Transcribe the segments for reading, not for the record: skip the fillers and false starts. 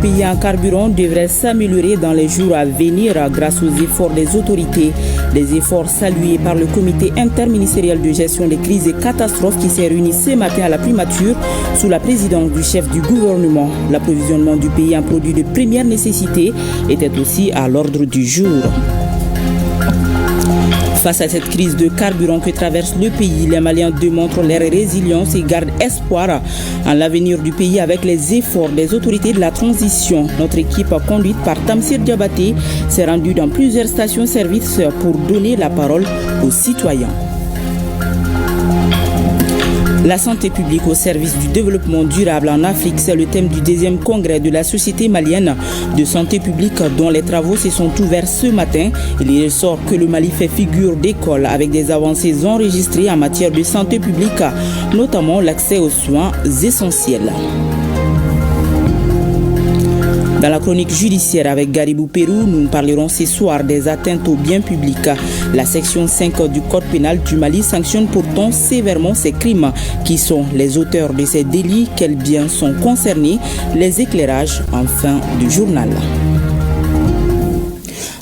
pays en carburant devrait s'améliorer dans les jours à venir grâce aux efforts des autorités. Des efforts salués par le comité interministériel de gestion des crises et catastrophes qui s'est réuni ce matin à la primature sous la présidence du chef du gouvernement. L'approvisionnement du pays en produits de première nécessité était aussi à l'ordre du jour. Face à cette crise de carburant que traverse le pays, les Maliens démontrent leur résilience et gardent espoir en l'avenir du pays avec les efforts des autorités de la transition. Notre équipe, conduite par Tamsir Diabaté, s'est rendue dans plusieurs stations-service pour donner la parole aux citoyens. La santé publique au service du développement durable en Afrique, c'est le thème du 2e congrès de la Société malienne de santé publique dont les travaux se sont ouverts ce matin. Il ressort que le Mali fait figure d'école avec des avancées enregistrées en matière de santé publique, notamment l'accès aux soins essentiels. Dans la chronique judiciaire avec Garibou Pérou, nous parlerons ce soir des atteintes aux biens publics. La section 5 du Code pénal du Mali sanctionne pourtant sévèrement ces crimes. Qui sont les auteurs de ces délits? Quels biens sont concernés? Les éclairages en fin de journal.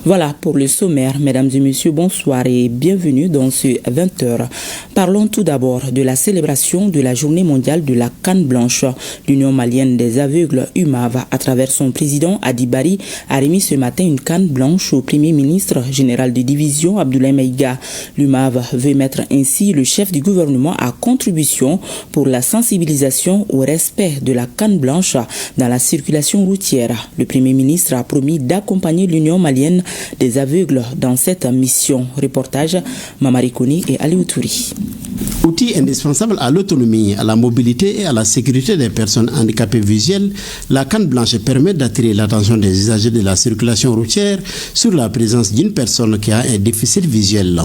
Voilà pour le sommaire. Mesdames et messieurs, bonsoir et bienvenue dans ce 20h. Parlons tout d'abord de la célébration de la journée mondiale de la canne blanche. L'Union malienne des aveugles, UMAV, à travers son président Adi Bari, a remis ce matin une canne blanche au Premier ministre général de division Abdoulaye Maïga. L'UMAV veut mettre ainsi le chef du gouvernement à contribution pour la sensibilisation au respect de la canne blanche dans la circulation routière. Le Premier ministre a promis d'accompagner l'Union malienne des aveugles dans cette mission. Reportage Mamari Koni et Ali Outouri. Outil indispensable à l'autonomie, à la mobilité et à la sécurité des personnes handicapées visuelles, la canne blanche permet d'attirer l'attention des usagers de la circulation routière sur la présence d'une personne qui a un déficit visuel.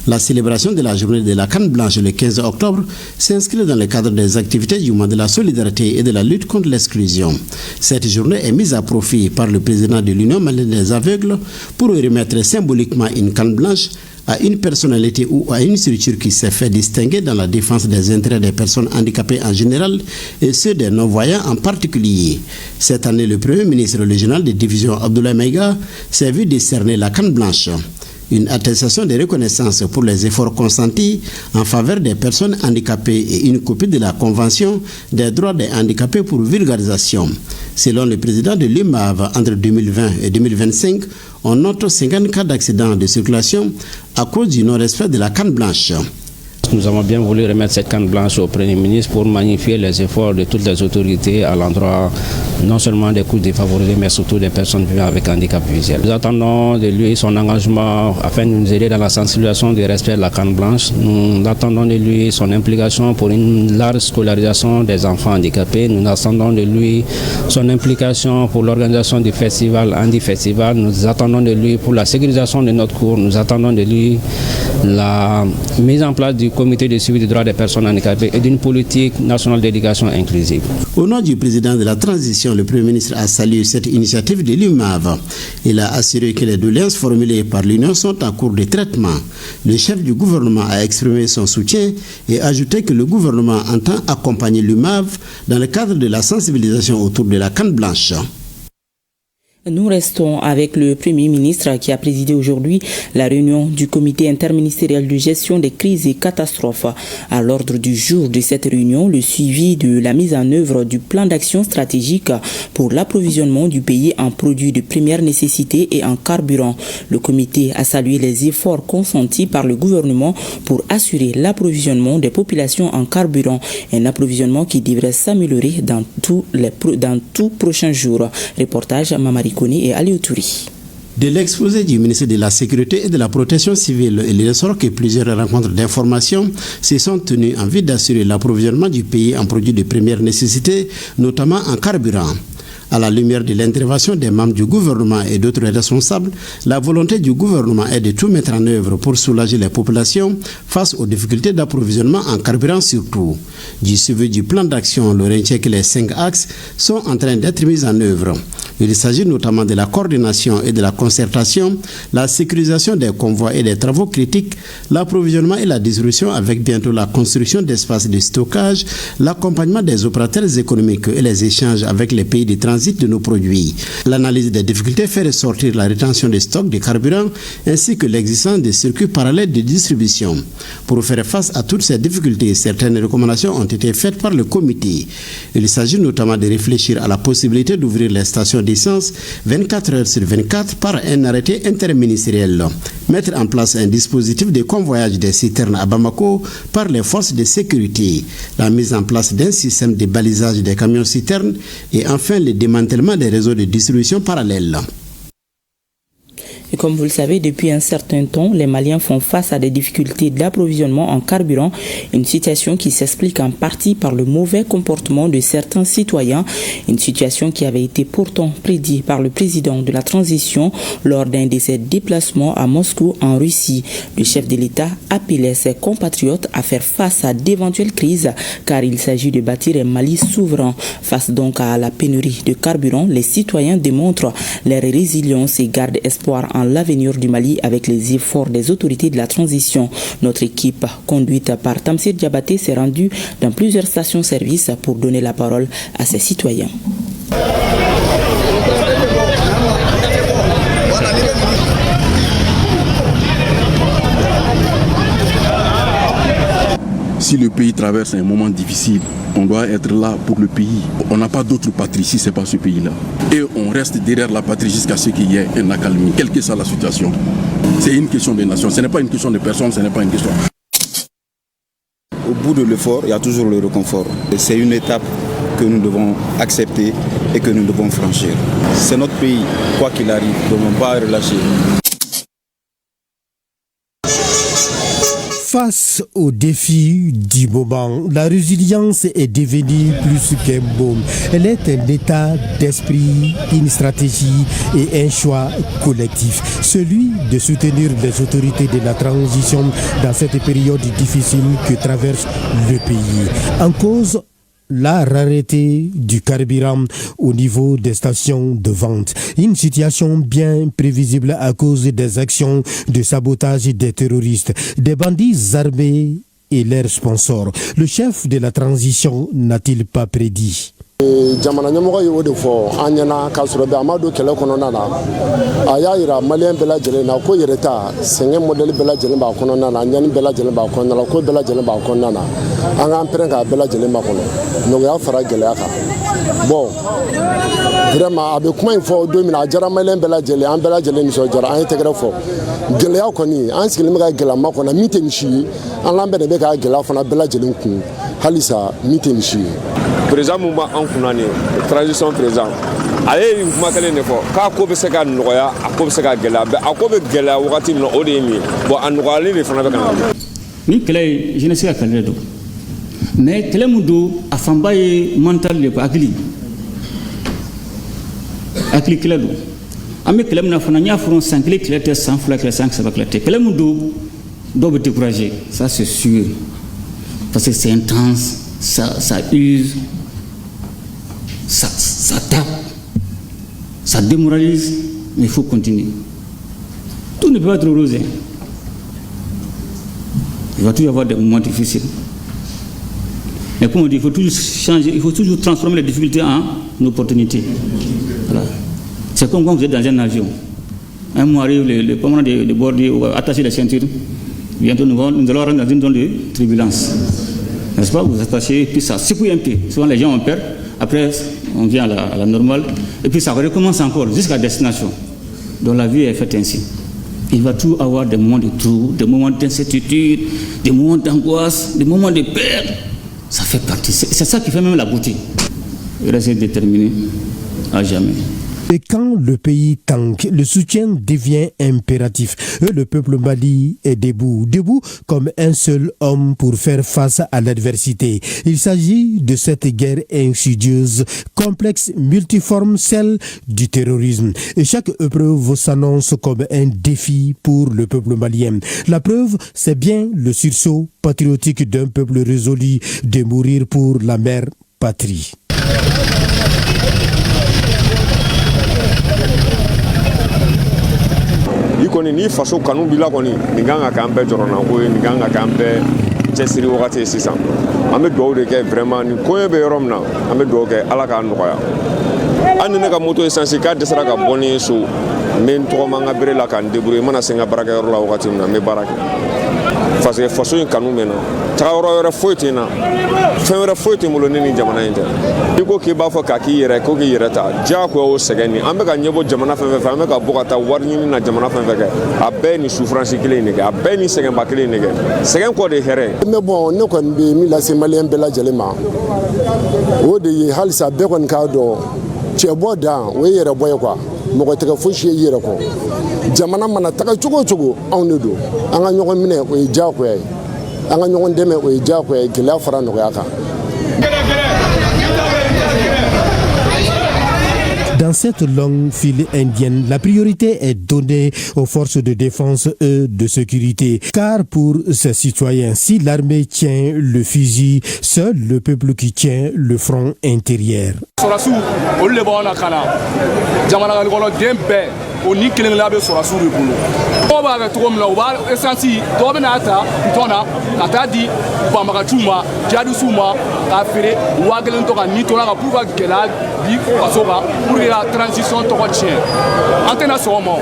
La célébration de la journée de la canne blanche le 15 octobre s'inscrit dans le cadre des activités du mois de la solidarité et de la lutte contre l'exclusion. Cette journée est mise à profit par le président de l'Union malienne des aveugles pour remettre symboliquement une canne blanche à une personnalité ou à une structure qui s'est fait distinguer dans la défense des intérêts des personnes handicapées en général et ceux des non-voyants en particulier. Cette année, le Premier ministre régional de division Abdoulaye Maïga s'est vu décerner la canne blanche. Une attestation de reconnaissance pour les efforts consentis en faveur des personnes handicapées et une copie de la Convention des droits des handicapés pour vulgarisation. Selon le président de l'UMAV, entre 2020 et 2025, on note 50 cas d'accidents de circulation à cause du non-respect de la canne blanche. Nous avons bien voulu remettre cette canne blanche au Premier ministre pour magnifier les efforts de toutes les autorités à l'endroit non seulement des couches défavorisées mais surtout des personnes vivant avec handicap visuel. Nous attendons de lui son engagement afin de nous aider dans la sensibilisation du respect de la canne blanche. Nous attendons de lui son implication pour une large scolarisation des enfants handicapés. Nous attendons de lui son implication pour l'organisation du festival Andy Festival. Nous attendons de lui pour la sécurisation de notre cours. Nous attendons de lui la mise en place du comité de suivi des droits des personnes handicapées et d'une politique nationale d'éducation inclusive. Au nom du président de la transition, le Premier ministre a salué cette initiative de l'UMAV. Il a assuré que les doléances formulées par l'Union sont en cours de traitement. Le chef du gouvernement a exprimé son soutien et ajouté que le gouvernement entend accompagner l'UMAV dans le cadre de la sensibilisation autour de la canne blanche. Nous restons avec le Premier ministre qui a présidé aujourd'hui la réunion du comité interministériel de gestion des crises et catastrophes. À l'ordre du jour de cette réunion, le suivi de la mise en œuvre du plan d'action stratégique pour l'approvisionnement du pays en produits de première nécessité et en carburant. Le comité a salué les efforts consentis par le gouvernement pour assurer l'approvisionnement des populations en carburant, un approvisionnement qui devrait s'améliorer dans tout prochains jours. Reportage Mamari Koni et Ali Outouri. De l'exposé du ministre de la Sécurité et de la Protection civile, il ressort que plusieurs rencontres d'information se sont tenues en vue d'assurer l'approvisionnement du pays en produits de première nécessité, notamment en carburant. À la lumière de l'intervention des membres du gouvernement et d'autres responsables, la volonté du gouvernement est de tout mettre en œuvre pour soulager les populations face aux difficultés d'approvisionnement en carburant surtout. Du suivi du plan d'action, le retient que les 5 axes sont en train d'être mis en œuvre. Il s'agit notamment de la coordination et de la concertation, la sécurisation des convois et des travaux critiques, l'approvisionnement et la distribution avec bientôt la construction d'espaces de stockage, l'accompagnement des opérateurs économiques et les échanges avec les pays de transit transit de nos produits. L'analyse des difficultés fait ressortir la rétention des stocks de carburant ainsi que l'existence des circuits parallèles de distribution. Pour faire face à toutes ces difficultés, certaines recommandations ont été faites par le comité. Il s'agit notamment de réfléchir à la possibilité d'ouvrir les stations d'essence 24 heures sur 24 par un arrêté interministériel. Mettre en place un dispositif de convoyage des citernes à Bamako par les forces de sécurité. La mise en place d'un système de balisage des camions citernes et enfin le démantèlement des réseaux de distribution parallèles. Et comme vous le savez, depuis un certain temps, les Maliens font face à des difficultés d'approvisionnement en carburant, une situation qui s'explique en partie par le mauvais comportement de certains citoyens, une situation qui avait été pourtant prédite par le président de la transition lors d'un de ses déplacements à Moscou en Russie. Le chef de l'État appelait ses compatriotes à faire face à d'éventuelles crises car il s'agit de bâtir un Mali souverain. Face donc à la pénurie de carburant, les citoyens démontrent leur résilience et gardent espoir en l'avenir du Mali avec les efforts des autorités de la transition. Notre équipe, conduite par Tamsir Diabaté, s'est rendue dans plusieurs stations-service pour donner la parole à ses citoyens. Si le pays traverse un moment difficile, on doit être là pour le pays. On n'a pas d'autre patrie si ce n'est pas ce pays-là. Et on reste derrière la patrie jusqu'à ce qu'il y ait une accalmie, quelle que soit la situation. C'est une question de nation, ce n'est pas une question de personne, ce n'est pas une question. Au bout de l'effort, il y a toujours le réconfort. C'est une étape que nous devons accepter et que nous devons franchir. C'est notre pays, quoi qu'il arrive, nous ne devons pas relâcher. Face aux défis du moment, la résilience est devenue plus qu'un mot. Elle est un état d'esprit, une stratégie et un choix collectif. Celui de soutenir les autorités de la transition dans cette période difficile que traverse le pays. En cause, la rareté du carburant au niveau des stations de vente. Une situation bien prévisible à cause des actions de sabotage des terroristes, des bandits armés et leurs sponsors. Le chef de la transition n'a-t-il pas prédit? Jamana ɲɛmɔgɔ ye o de fɔ an ɲɛna k'a sɔrɔ bɛ a ma don kɛlɛ kɔnɔna na a y'a yira maliyɛn bɛɛ lajɛlen na ko yɛrɛ ta sɛgɛn mɔdɛli bɛɛ lajɛlen b'a kɔnɔna na ɲani bɛɛ lajɛlen b'a kɔnɔna na ko bɛɛ lajɛlen b'a kɔnɔna na an k'an pɛrɛn k'a bɛɛ lajɛlen makɔnɔ nɔgɔya fara gɛlɛya kan bon vraiment a bɛ kuma in fɔ don min na a diyara maliyɛn bɛɛ lajɛlen an bɛɛ lajɛlen nisɔndiyara an ye tɛgɛrɛ fɔ gɛlɛya kɔni an sigilen bɛ ka gɛlɛya makɔnɔ min tɛ misi ye an labɛn de bɛ ka gɛlɛya fana bɛɛ lajɛlen kun halisa min tɛ misi ye. Président mun b'an kunna nin transition président ale ye kuma kelen de fɔ k'a ko bɛ se ka nɔgɔya a ko bɛ se ka gɛlɛya a ko bɛ gɛlɛya wagati min na o de ye nin ye bon a nɔgɔyalen de fana bɛ ka na. Ni kɛlɛ ye jeunesse ka kɛlɛ don mais kɛlɛ mun don a fanba ye mental de hakili kɛlɛ don an bɛ kɛlɛ min na fana n y'a fɔ san kelen kɛlɛ tɛ san fila kɛlɛ san saba kɛlɛ tɛ kɛlɛ mun don dɔw bɛ décourager ça c'est sûr parce que c'est intense ça use. Ça tape, ça démoralise, mais il faut continuer. Tout ne peut pas être rose. Il va toujours y avoir des moments difficiles. Mais comme on dit, il faut toujours changer, il faut toujours transformer les difficultés en opportunités. Voilà. C'est comme quand vous êtes dans un avion. Un moment arrive, le commandant de bord dit attachez les ceintures. Bientôt nous allons rentrer dans une zone de turbulence. N'est-ce pas? Vous attachez, puis ça secoue un peu. Souvent les gens ont peur. Après, on vient à la normale, et puis ça recommence encore jusqu'à destination. Donc la vie est faite ainsi. Il va toujours avoir des moments de trou, des moments d'incertitude, des moments d'angoisse, des moments de peur. Ça fait partie. C'est ça qui fait même la beauté. Rester déterminé à jamais. Et quand le pays tangue, le soutien devient impératif. Et le peuple mali est debout comme un seul homme pour faire face à l'adversité. Il s'agit de cette guerre insidieuse, complexe, multiforme, celle du terrorisme. Et chaque épreuve s'annonce comme un défi pour le peuple malien. La preuve, c'est bien le sursaut patriotique d'un peuple résolu de mourir pour la mère patrie. Koni ni faso kanu bila koni nin kan ka k'an bɛɛ jɔrɔnako ye nin kan ka k'an bɛɛ cɛsiri wagati ye sisan an bɛ dugawu de kɛ vraiment nin koɲɛ bɛ yɔrɔ min na an bɛ dugawu kɛ ala k'a nɔgɔya an ne ka moto essence ka desera ka boni so men to manga bere la kan débrouiller mana senga baraka ro la wakati na me baraka parce que façon in kanu mena tawro yore foyti na fewre foyti mulo ni jamana inte diko ke ba fo ka ki yere ko ki yere ta ja ko o segeni ambe ka nyebo jamana fe ambe ka bokata warni na jamana fe a be ni souffrance kile ni a be ni segen ba kile ni segen ko de here mais bon ne ko be mi la se malien bela jelema o de halisa be kon ka do chebo da we yere boy kwa mo ko tega fushi yere ko jamana mana taka chugo chugo on ne do anga nyoko mine ko ja ko ay anga nyoko deme ko ja ko ay gila fara no yaka. Dans cette longue file indienne, la priorité est donnée aux forces de défense et de sécurité. Car pour ces citoyens, si l'armée tient le fusil, seul le peuple qui tient le front intérieur. O ni kelen la be sɔrɔ suru bolo o b'a kɛ cogo min na o b'a essence dɔ bɛ n'a ta tɔnna ka taa di banbagaciw ma jihadisiw ma k'a feere 1000 to ka ni tɔnna ka pour ka gɛlɛya bi faso kan pour que la transition tɔgɔ tiɲɛ an tɛna sɔn o ma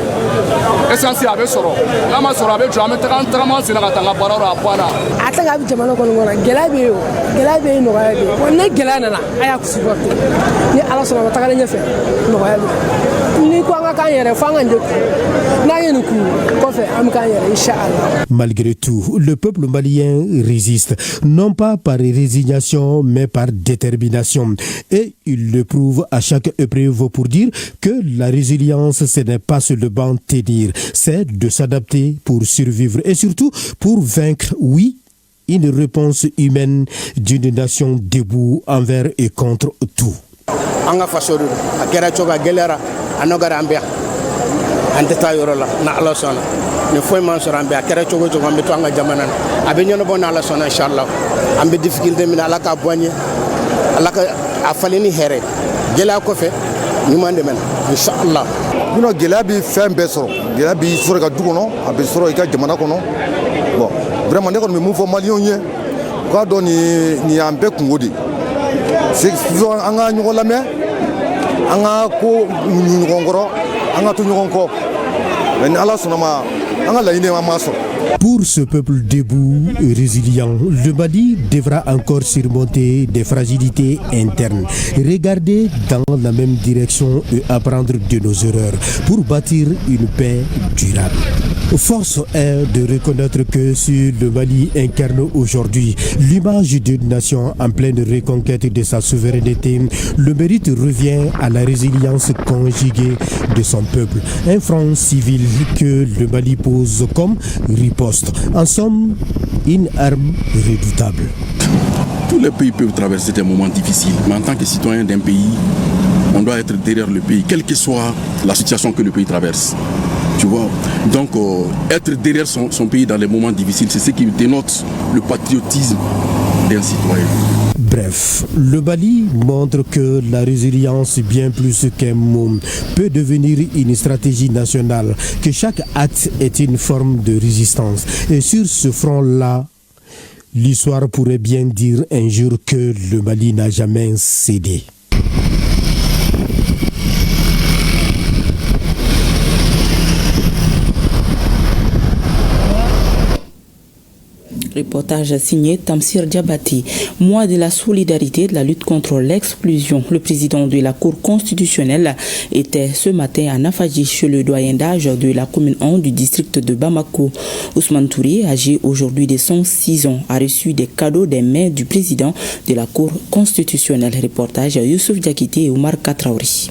essence a bɛ sɔrɔ n'a ma sɔrɔ a bɛ jɔ an bɛ tagama sen na ka taa n ka baara la a banna. a tɛ ka bɛ jamana kɔnɔ gɛlɛya bɛ yen o gɛlɛya bɛ yen nɔgɔya bɛ yen wa ni gɛlɛya nana a y'a supporter ni ala sɔnna ka tagalen ɲɛfɛ nɔgɔya bɛ yen ni ko an ka k'an yɛrɛ fo an ka Malgré tout, le peuple malien résiste, non pas par résignation, mais par détermination. Et il le prouve à chaque épreuve pour dire que la résilience, ce n'est pas seulement tenir, c'est de s'adapter pour survivre et surtout pour vaincre, oui, une réponse humaine d'une nation debout envers et contre tout. ante ta yoro la na ala sona ne foy man sora ambe akere chogo chogo ambe to anga jamana abe nyono bona ala sona inshallah ambe difficulté min ala ka bogne ala ka afaleni here gela ko fe ni mande men inshallah no gela bi fem beso gela bi soro ka dugono abe soro ka jamana kono bon vraiment ne ko mi mu fo malion nye ko do ni ambe kungodi c'est so anga nyugo lame anga ko nyugongoro. Pour ce peuple debout et résilient, le Mali devra encore surmonter des fragilités internes, regarder dans la même direction et apprendre de nos erreurs pour bâtir une paix durable. Force est de reconnaître que si le Mali incarne aujourd'hui l'image d'une nation en pleine reconquête de sa souveraineté, le mérite revient à la résilience conjuguée de son peuple. Un front civil que le Mali pose comme riposte. En somme, une arme redoutable. Tous les pays peuvent traverser des moments difficiles, mais en tant que citoyen d'un pays, on doit être derrière le pays, quelle que soit la situation que le pays traverse. Tu vois, donc être derrière son pays dans les moments difficiles, c'est ce qui dénote le patriotisme d'un citoyen. Bref, le Mali montre que la résilience, bien plus qu'un mot, peut devenir une stratégie nationale, que chaque acte est une forme de résistance. Et sur ce front-là, l'histoire pourrait bien dire un jour que le Mali n'a jamais cédé. Reportage signé Tamsir Diabati. Mois de la solidarité de la lutte contre l'exclusion. Le président de la Cour constitutionnelle était ce matin à Nafadji chez le doyen d'âge de la commune 1 du district de Bamako. Ousmane Touré, âgé aujourd'hui de 106 ans, a reçu des cadeaux des mains du président de la Cour constitutionnelle. Reportage Youssouf Diakité et Omar Katraouri.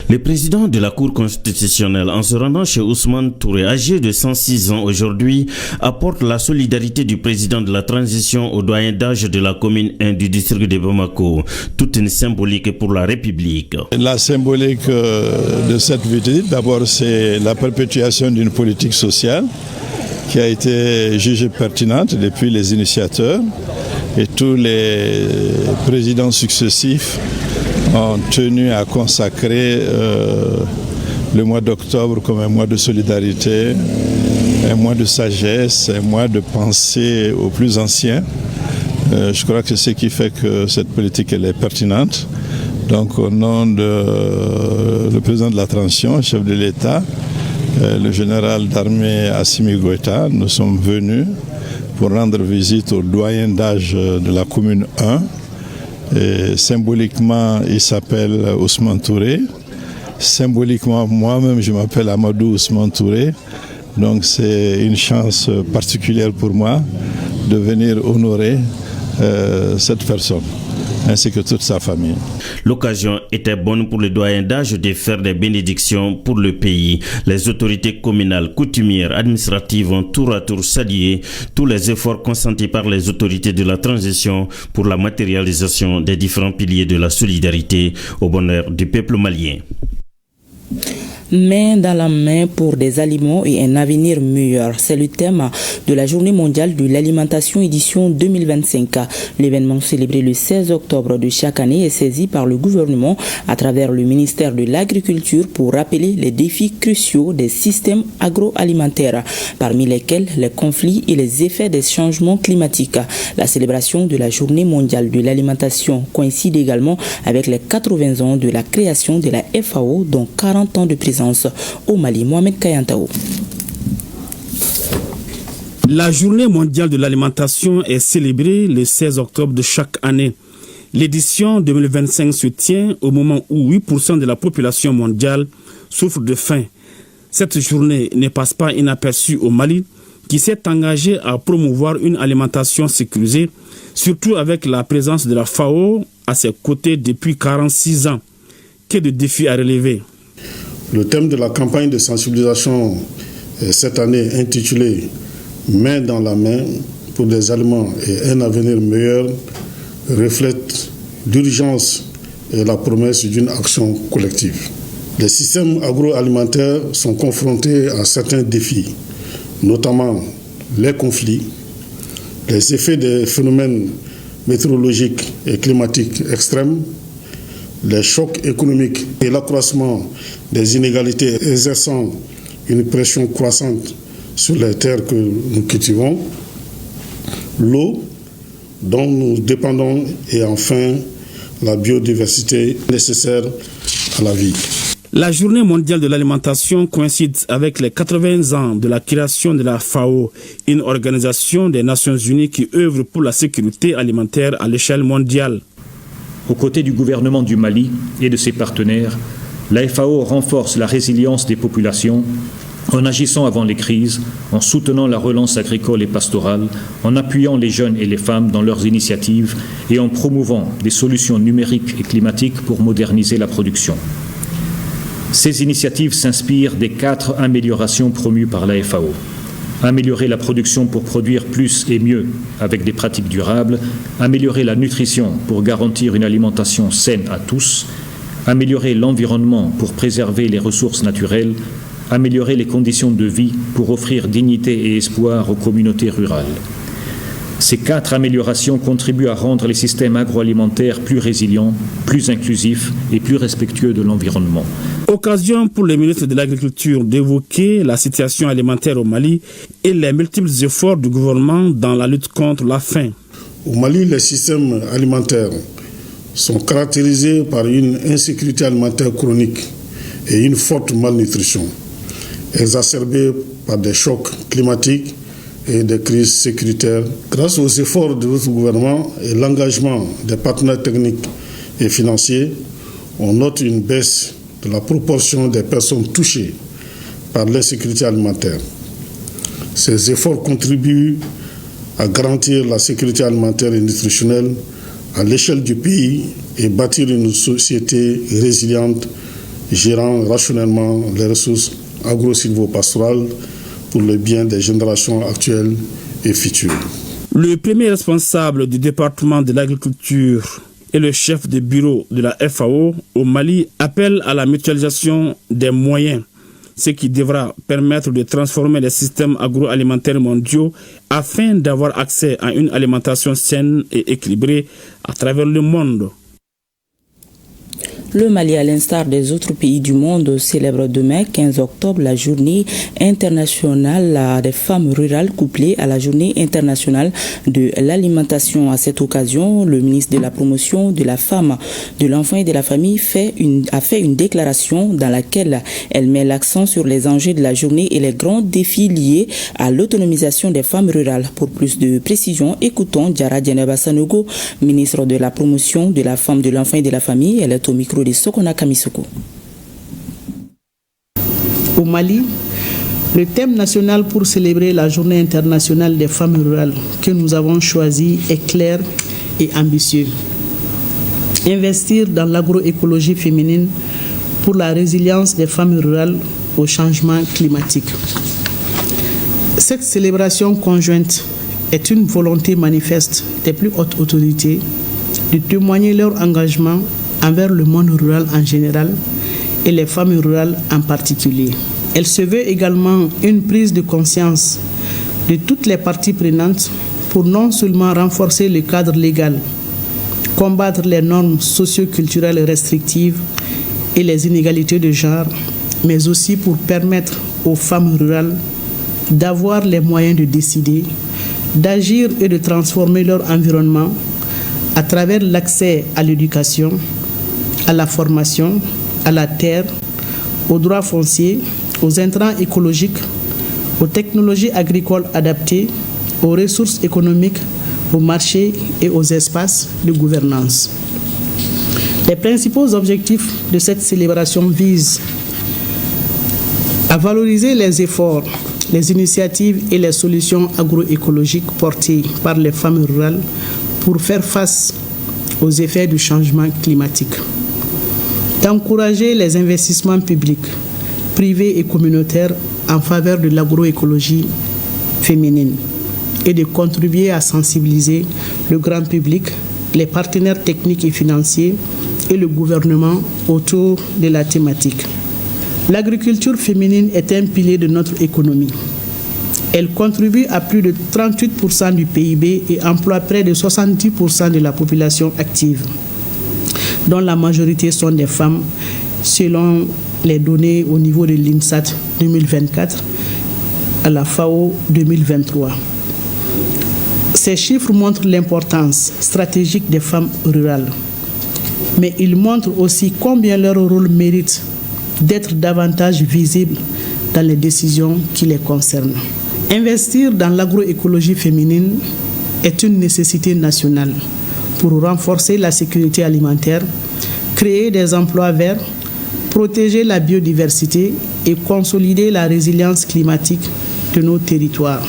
Le président de la Cour constitutionnelle, en se rendant chez Ousmane Touré, âgé de 106 ans aujourd'hui, apporte la solidarité du président de la transition au doyen d'âge de la commune 1 du district de Bamako. Toute une symbolique pour la République. La symbolique de cette visite, d'abord, c'est la perpétuation d'une politique sociale qui a été jugée pertinente depuis les initiateurs et tous les présidents successifs ont tenu à consacrer le mois d'octobre comme un mois de solidarité, un mois de sagesse, un mois de pensée aux plus anciens. Je crois que c'est ce qui fait que cette politique elle est pertinente. Donc au nom le président de la transition, chef de l'État, le général d'armée Assimi Goïta, nous sommes venus pour rendre visite au doyen d'âge de la commune 1. Et symboliquement, il s'appelle Ousmane Touré. Symboliquement, moi-même, je m'appelle Amadou Ousmane Touré. Donc c'est une chance particulière pour moi de venir honorer cette personne, ainsi que toute sa famille. L'occasion était bonne pour le doyen d'âge de faire des bénédictions pour le pays. Les autorités communales, coutumières, administratives ont tour à tour salué tous les efforts consentis par les autorités de la transition pour la matérialisation des différents piliers de la solidarité au bonheur du peuple malien. Main dans la main pour des aliments et un avenir meilleur. C'est le thème de la Journée mondiale de l'alimentation édition 2025. L'événement célébré le 16 octobre de chaque année est saisi par le gouvernement à travers le ministère de l'Agriculture pour rappeler les défis cruciaux des systèmes agroalimentaires, parmi lesquels les conflits et les effets des changements climatiques. La célébration de la Journée mondiale de l'alimentation coïncide également avec les 80 ans de la création de la FAO, dont 40 ans de présence au Mali. Mohamed Kayantao. La Journée mondiale de l'alimentation est célébrée le 16 octobre de chaque année. L'édition 2025 se tient au moment où 8% de la population mondiale souffre de faim. Cette journée ne passe pas inaperçue au Mali, qui s'est engagé à promouvoir une alimentation sécurisée, surtout avec la présence de la FAO à ses côtés depuis 46 ans. Que de défis à relever. Le thème de la campagne de sensibilisation cette année intitulée « Main dans la main pour des aliments et un avenir meilleur » reflète l'urgence et la promesse d'une action collective. Les systèmes agroalimentaires sont confrontés à certains défis, notamment les conflits, les effets des phénomènes météorologiques et climatiques extrêmes, les chocs économiques et l'accroissement des inégalités exerçant une pression croissante sur les terres que nous cultivons, l'eau dont nous dépendons et enfin la biodiversité nécessaire à la vie. La Journée mondiale de l'alimentation coïncide avec les 80 ans de la création de la FAO, une organisation des Nations Unies qui œuvre pour la sécurité alimentaire à l'échelle mondiale. Aux côtés du gouvernement du Mali et de ses partenaires, la FAO renforce la résilience des populations en agissant avant les crises, en soutenant la relance agricole et pastorale, en appuyant les jeunes et les femmes dans leurs initiatives et en promouvant des solutions numériques et climatiques pour moderniser la production. Ces initiatives s'inspirent des 4 améliorations promues par la FAO. Améliorer la production pour produire plus et mieux avec des pratiques durables, améliorer la nutrition pour garantir une alimentation saine à tous, améliorer l'environnement pour préserver les ressources naturelles, améliorer les conditions de vie pour offrir dignité et espoir aux communautés rurales. Ces 4 améliorations contribuent à rendre les systèmes agroalimentaires plus résilients, plus inclusifs et plus respectueux de l'environnement. Occasion pour le ministre de l'Agriculture d'évoquer la situation alimentaire au Mali et les multiples efforts du gouvernement dans la lutte contre la faim. Au Mali, les systèmes alimentaires sont caractérisés par une insécurité alimentaire chronique et une forte malnutrition, exacerbée par des chocs climatiques et des crises sécuritaires. Grâce aux efforts de votre gouvernement et l'engagement des partenaires techniques et financiers, on note une baisse de la proportion des personnes touchées par l'insécurité alimentaire. Ces efforts contribuent à garantir la sécurité alimentaire et nutritionnelle à l'échelle du pays et bâtir une société résiliente gérant rationnellement les ressources agro-silvopastorales pour le bien des générations actuelles et futures. Le premier responsable du département de l'agriculture et le chef de bureau de la FAO au Mali appelle à la mutualisation des moyens, ce qui devra permettre de transformer les systèmes agroalimentaires mondiaux afin d'avoir accès à une alimentation saine et équilibrée à travers le monde. Le Mali, à l'instar des autres pays du monde, célèbre demain, 15 octobre, la journée internationale des femmes rurales couplée à la journée internationale de l'alimentation. À cette occasion, le ministre de la Promotion de la Femme, de l'Enfant et de la Famille a fait une déclaration dans laquelle elle met l'accent sur les enjeux de la journée et les grands défis liés à l'autonomisation des femmes rurales. Pour plus de précision, écoutons Diara Djeneba Sanogo, ministre de la Promotion de la Femme, de l'Enfant et de la Famille. Elle est au micro de Sokona Kamisoko. Au Mali, le thème national pour célébrer la journée internationale des femmes rurales que nous avons choisi est clair et ambitieux. Investir dans l'agroécologie féminine pour la résilience des femmes rurales au changement climatique. Cette célébration conjointe est une volonté manifeste des plus hautes autorités de témoigner leur engagement envers le monde rural en général et les femmes rurales en particulier. Elle se veut également une prise de conscience de toutes les parties prenantes pour non seulement renforcer le cadre légal, combattre les normes socio-culturelles restrictives et les inégalités de genre, mais aussi pour permettre aux femmes rurales d'avoir les moyens de décider, d'agir et de transformer leur environnement à travers l'accès à l'éducation, à la formation, à la terre, aux droits fonciers, aux intrants écologiques, aux technologies agricoles adaptées, aux ressources économiques, aux marchés et aux espaces de gouvernance. Les principaux objectifs de cette célébration visent à valoriser les efforts, les initiatives et les solutions agroécologiques portées par les femmes rurales pour faire face aux effets du changement climatique, d'encourager les investissements publics, privés et communautaires en faveur de l'agroécologie féminine et de contribuer à sensibiliser le grand public, les partenaires techniques et financiers et le gouvernement autour de la thématique. L'agriculture féminine est un pilier de notre économie. Elle contribue à plus de 38% du PIB et emploie près de 70% de la population active, dont la majorité sont des femmes, selon les données au niveau de l'INSAT 2024 à la FAO 2023. Ces chiffres montrent l'importance stratégique des femmes rurales, mais ils montrent aussi combien leur rôle mérite d'être davantage visible dans les décisions qui les concernent. Investir dans l'agroécologie féminine est une nécessité nationale pour renforcer la sécurité alimentaire, créer des emplois verts, protéger la biodiversité et consolider la résilience climatique de nos territoires.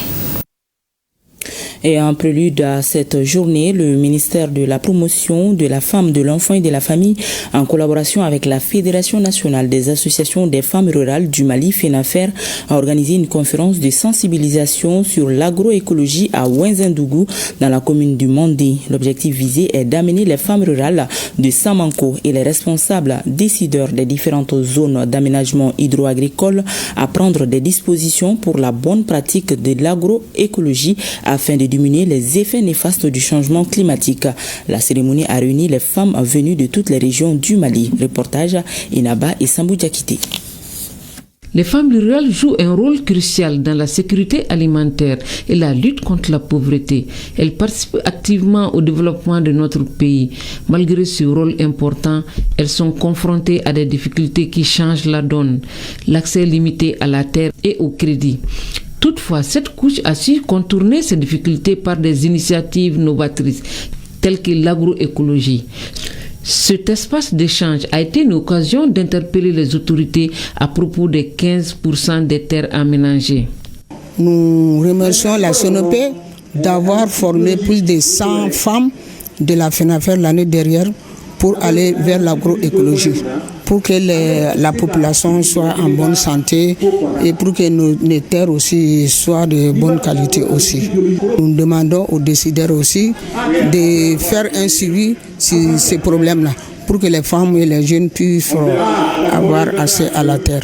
Et en prélude à cette journée, le ministère de la Promotion de la Femme, de l'Enfant et de la Famille, en collaboration avec la Fédération nationale des associations des femmes rurales du Mali, FENAFER, a organisé une conférence de sensibilisation sur l'agroécologie à Ouenzendougou, dans la commune du Mandé. L'objectif visé est d'amener les femmes rurales de Samanko et les responsables décideurs des différentes zones d'aménagement hydro-agricole à prendre des dispositions pour la bonne pratique de l'agroécologie afin de diminuer les effets néfastes du changement climatique. La cérémonie a réuni les femmes venues de toutes les régions du Mali. Reportage Inaba et Sambou Diakité. Les femmes rurales jouent un rôle crucial dans la sécurité alimentaire et la lutte contre la pauvreté. Elles participent activement au développement de notre pays. Malgré ce rôle important, elles sont confrontées à des difficultés qui changent la donne. L'accès limité à la terre et au crédit. Toutefois, cette couche a su contourner ces difficultés par des initiatives novatrices, telles que l'agroécologie. Cet espace d'échange a été une occasion d'interpeller les autorités à propos des 15% des terres aménagées. Nous remercions la SONOP d'avoir formé plus de 100 femmes de la FENAFER l'année dernière pour aller vers l'agroécologie, pour que la population soit en bonne santé et pour que nos terres aussi soient de bonne qualité aussi. Nous demandons aux décideurs aussi de faire un suivi sur ces problèmes-là pour que les femmes et les jeunes puissent avoir accès à la terre.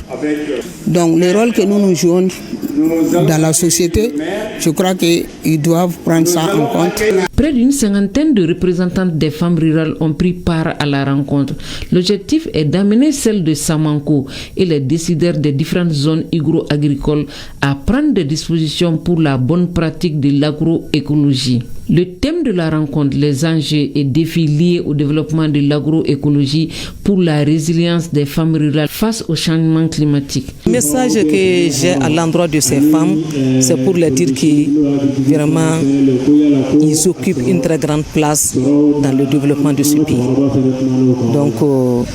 Donc le rôle que nous jouons dans la société, je crois qu'ils doivent prendre ça en compte. Près d'une cinquantaine de représentantes des femmes rurales ont pris part à la rencontre. L'objectif est d'amener celles de Samanko et les décideurs des différentes zones hydro-agricoles à prendre des dispositions pour la bonne pratique de l'agroécologie. Le thème de la rencontre, les enjeux et défis liés au développement de l'agroécologie pour la résilience des femmes rurales face au changement climatique. Le message que j'ai à l'endroit de ces femmes, c'est pour leur dire que vraiment, ils occupent une très grande place dans le développement de ce pays. Donc,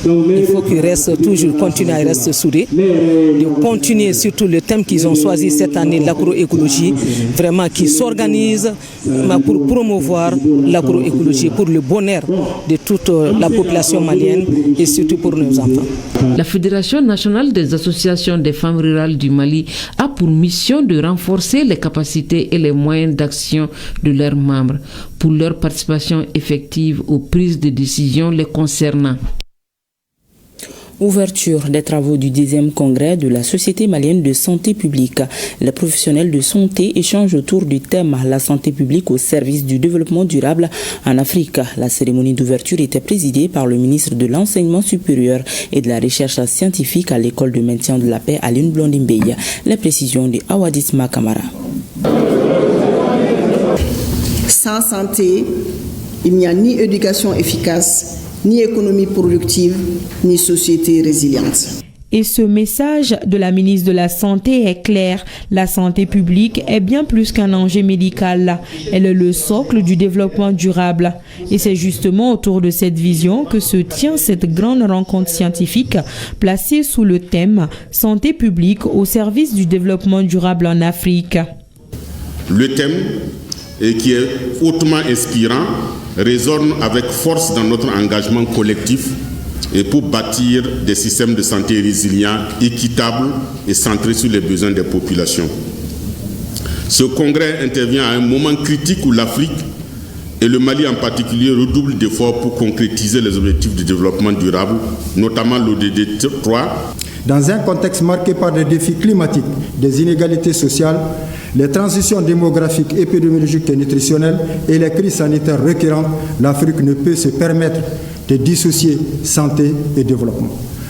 il faut qu'ils restent toujours, continuer à rester soudés, de continuer surtout le thème qu'ils ont choisi cette année, l'agroécologie, vraiment qu'ils s'organisent pour promouvoir l'agroécologie pour le bonheur de toute la population malienne et surtout pour nos enfants. La Fédération nationale des associations des femmes rurales du Mali a pour mission de renforcer les capacités et les moyens d'action de leurs membres pour leur participation effective aux prises de décision les concernant. Ouverture des travaux du 10e congrès de la Société malienne de santé publique. Les professionnels de santé échangent autour du thème « La santé publique au service du développement durable en Afrique ». La cérémonie d'ouverture était présidée par le ministre de l'Enseignement supérieur et de la Recherche scientifique à l'École de maintien de la paix à Aline Blondimbeya. Les précisions de Awadisma Kamara. Sans santé, il n'y a ni éducation efficace, ni économie productive, ni société résiliente. Et ce message de la ministre de la Santé est clair. La santé publique est bien plus qu'un enjeu médical. Elle est le socle du développement durable. Et c'est justement autour de cette vision que se tient cette grande rencontre scientifique placée sous le thème « Santé publique au service du développement durable en Afrique ». Le thème, qui est hautement inspirant, résonne avec force dans notre engagement collectif et pour bâtir des systèmes de santé résilients, équitables et centrés sur les besoins des populations. Ce congrès intervient à un moment critique où l'Afrique et le Mali en particulier redoublent d'efforts pour concrétiser les objectifs de développement durable, notamment l'ODD 3. Dans un contexte marqué par des défis climatiques, des inégalités sociales, les transitions démographiques, épidémiologiques et nutritionnelles et les crises sanitaires récurrentes, l'Afrique ne peut se permettre de dissocier santé et développement.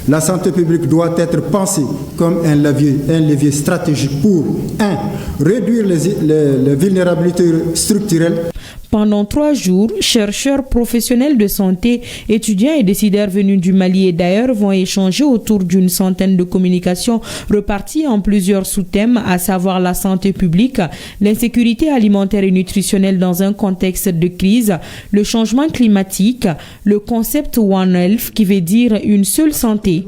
La santé publique doit être pensée comme un levier stratégique pour 1. Réduire les vulnérabilités structurelles. Pendant 3 jours, chercheurs, professionnels de santé, étudiants et décideurs venus du Mali et d'ailleurs vont échanger autour d'une centaine de communications reparties en plusieurs sous-thèmes, à savoir la santé publique, l'insécurité alimentaire et nutritionnelle dans un contexte de crise, le changement climatique, le concept One Health qui veut dire une seule santé.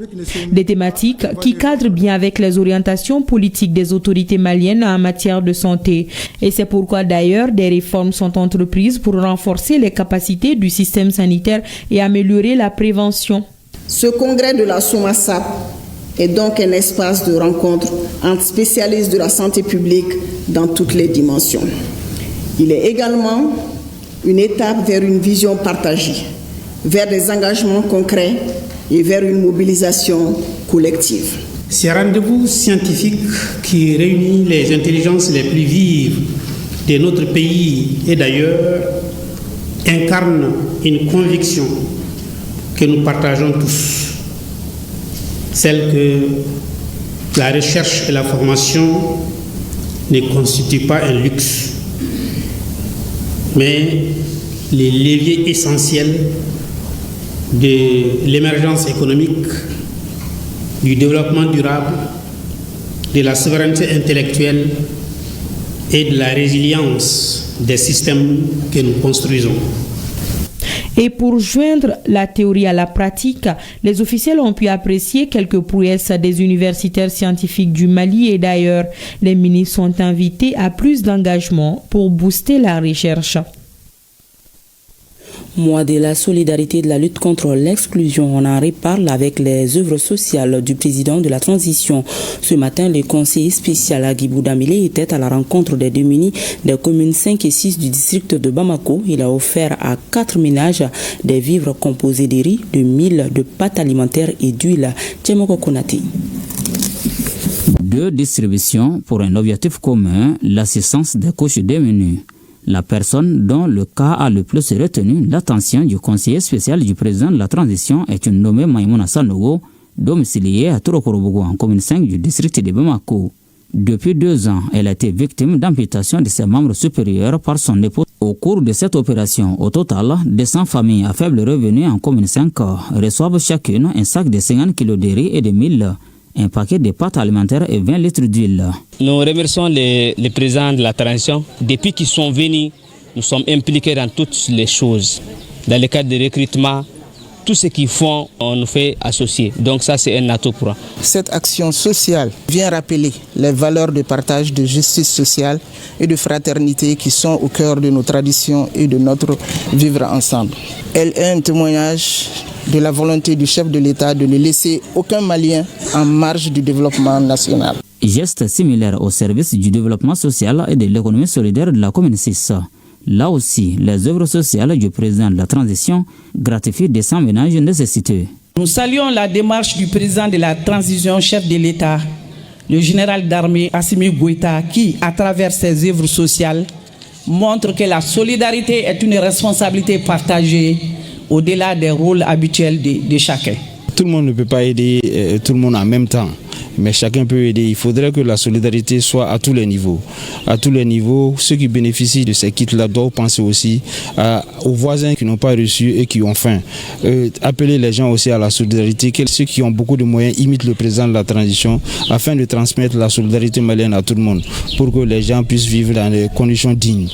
Des thématiques qui cadrent bien avec les orientations politiques des autorités maliennes en matière de santé. Et c'est pourquoi d'ailleurs des réformes sont entreprises pour renforcer les capacités du système sanitaire et améliorer la prévention. Ce congrès de la SOMASAP est donc un espace de rencontre entre spécialistes de la santé publique dans toutes les dimensions. Il est également une étape vers une vision partagée, vers des engagements concrets et vers une mobilisation collective. Ces rendez-vous scientifiques qui réunissent les intelligences les plus vives de notre pays et d'ailleurs incarnent une conviction que nous partageons tous, celle que la recherche et la formation ne constituent pas un luxe, mais les leviers essentiels de l'émergence économique, du développement durable, de la souveraineté intellectuelle et de la résilience des systèmes que nous construisons. Et pour joindre la théorie à la pratique, les officiels ont pu apprécier quelques prouesses des universitaires scientifiques du Mali et d'ailleurs. Les ministres sont invités à plus d'engagement pour booster la recherche. Mois de la solidarité et de la lutte contre l'exclusion, on en reparle avec les œuvres sociales du président de la transition. Ce matin, le conseiller spécial Agibou Damile était à la rencontre des démunis des communes 5 et 6 du district de Bamako. Il a offert à 4 ménages des vivres composés de riz, de mil, de pâtes alimentaires et d'huile. Tchemoko Konati. 2 distributions pour un objectif commun, l'assistance des couches démunies. La personne dont le cas a le plus retenu l'attention du conseiller spécial du président de la transition est une nommée Maïmouna Sanogo, domiciliée à Tourokorobogo en commune 5 du district de Bamako. Depuis 2 ans, elle a été victime d'amputation de ses membres supérieurs par son époux. Au cours de cette opération, au total, 200 familles à faible revenu en commune 5 reçoivent chacune un sac de 50 kg de riz et de mil, un paquet de pâtes alimentaires et 20 litres d'huile. Nous remercions les présidents de la transition. Depuis qu'ils sont venus, nous sommes impliqués dans toutes les choses. Dans le cadre de recrutement, tout ce qu'ils font, on nous fait associer. Donc ça, c'est un atout pour eux. Cette action sociale vient rappeler les valeurs de partage, de justice sociale et de fraternité qui sont au cœur de nos traditions et de notre vivre ensemble. Elle est un témoignage de la volonté du chef de l'État de ne laisser aucun Malien en marge du développement national. Geste similaire au service du développement social et de l'économie solidaire de la commune 6. Là aussi, les œuvres sociales du président de la transition gratifient des 100 ménages nécessiteux. Nous saluons la démarche du président de la transition, chef de l'État, le général d'armée Assimi Goïta, qui, à travers ses œuvres sociales, montre que la solidarité est une responsabilité partagée au-delà des rôles habituels de chacun. Tout le monde ne peut pas aider tout le monde en même temps, mais chacun peut aider. Il faudrait que la solidarité soit à tous les niveaux. À tous les niveaux, ceux qui bénéficient de ces kits-là doivent penser aussi aux voisins qui n'ont pas reçu et qui ont faim. Appeler les gens aussi à la solidarité, que ceux qui ont beaucoup de moyens imitent le président de la transition afin de transmettre la solidarité malienne à tout le monde pour que les gens puissent vivre dans des conditions dignes.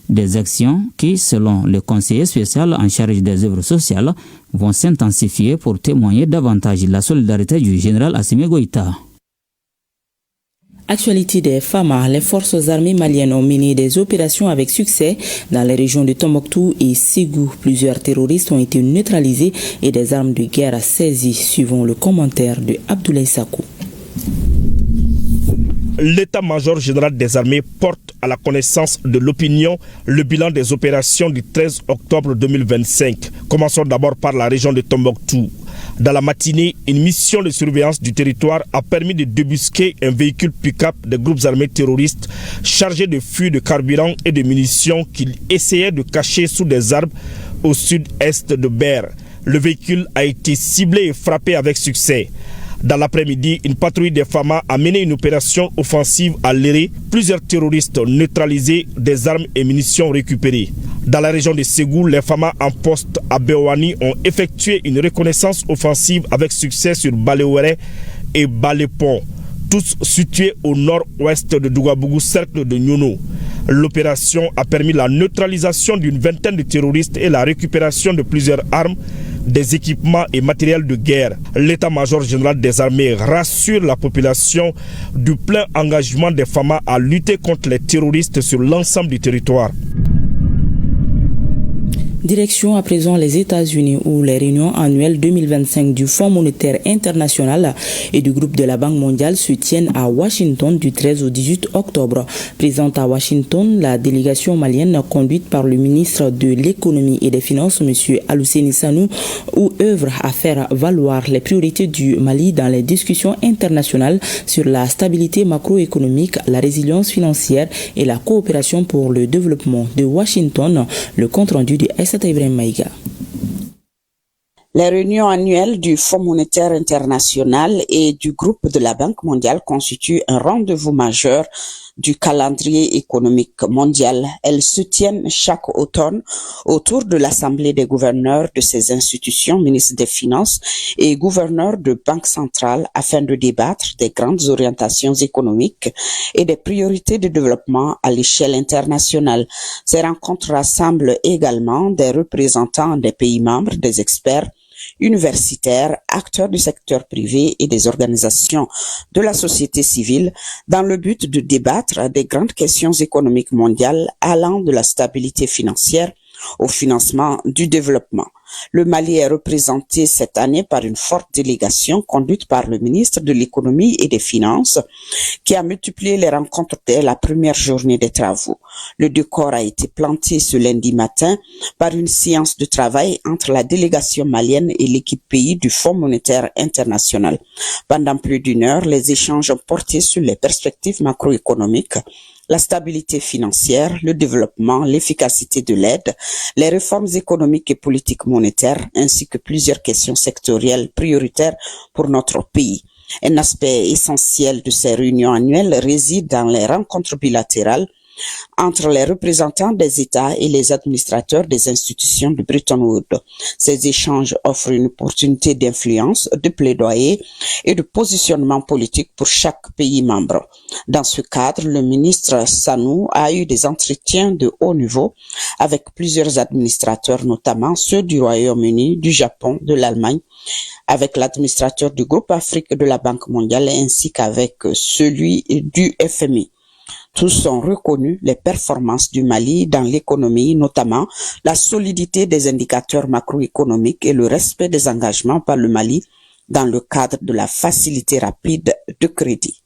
Des actions qui, selon le conseiller spécial en charge des œuvres sociales, vont s'intensifier pour témoigner davantage de la solidarité du général Assimi Goïta. Actualité des FAMA, les forces armées maliennes ont mené des opérations avec succès dans les régions de Tombouctou et Ségou. Plusieurs terroristes ont été neutralisés et des armes de guerre saisies, suivant le commentaire de Abdoulaye Sakou. L'état-major général des armées porte à la connaissance de l'opinion le bilan des opérations du 13 octobre 2025. Commençons d'abord par la région de Tombouctou. Dans la matinée, une mission de surveillance du territoire a permis de débusquer un véhicule pick-up des groupes armés terroristes chargé de fûts de carburant et de munitions qu'ils essayaient de cacher sous des arbres au sud-est de Ber. Le véhicule a été ciblé et frappé avec succès. Dans l'après-midi, une patrouille des FAMA a mené une opération offensive à Léré. Plusieurs terroristes neutralisés, des armes et munitions récupérées. Dans la région de Ségou, les FAMA en poste à Béouani ont effectué une reconnaissance offensive avec succès sur Baléouéré et Balépont, tous situés au nord-ouest de Dougabougou, cercle de Nyono. L'opération a permis la neutralisation d'une vingtaine de terroristes et la récupération de plusieurs armes, des équipements et matériels de guerre. L'état-major général des armées rassure la population du plein engagement des FAMA à lutter contre les terroristes sur l'ensemble du territoire. Direction à présent les États-Unis où les réunions annuelles 2025 du Fonds monétaire international et du groupe de la Banque mondiale se tiennent à Washington du 13 au 18 octobre. Présente à Washington, la délégation malienne conduite par le ministre de l'économie et des finances, M. Alousséni Sanou, où œuvre à faire valoir les priorités du Mali dans les discussions internationales sur la stabilité macroéconomique, la résilience financière et la coopération pour le développement. De Washington, le compte-rendu de Ibrahim Maïga. Les réunions annuelles du Fonds monétaire international et du groupe de la Banque mondiale constituent un rendez-vous majeur du calendrier économique mondial. Elles se tiennent chaque automne autour de l'Assemblée des gouverneurs de ces institutions, ministres des Finances et gouverneurs de banques centrales afin de débattre des grandes orientations économiques et des priorités de développement à l'échelle internationale. Ces rencontres rassemblent également des représentants des pays membres, des experts universitaires, acteurs du secteur privé et des organisations de la société civile dans le but de débattre des grandes questions économiques mondiales allant de la stabilité financière au financement du développement. Le Mali est représenté cette année par une forte délégation conduite par le ministre de l'économie et des finances qui a multiplié les rencontres dès la première journée des travaux. Le décor a été planté ce lundi matin par une séance de travail entre la délégation malienne et l'équipe pays du Fonds monétaire international. Pendant plus d'une heure, les échanges ont porté sur les perspectives macroéconomiques, la stabilité financière, le développement, l'efficacité de l'aide, les réformes économiques et politiques monétaires, ainsi que plusieurs questions sectorielles prioritaires pour notre pays. Un aspect essentiel de ces réunions annuelles réside dans les rencontres bilatérales entre les représentants des États et les administrateurs des institutions de Bretton Woods. Ces échanges offrent une opportunité d'influence, de plaidoyer et de positionnement politique pour chaque pays membre. Dans ce cadre, le ministre Sanou a eu des entretiens de haut niveau avec plusieurs administrateurs, notamment ceux du Royaume-Uni, du Japon, de l'Allemagne, avec l'administrateur du groupe Afrique de la Banque mondiale ainsi qu'avec celui du FMI. Tous ont reconnu les performances du Mali dans l'économie, notamment la solidité des indicateurs macroéconomiques et le respect des engagements par le Mali dans le cadre de la facilité rapide de crédit.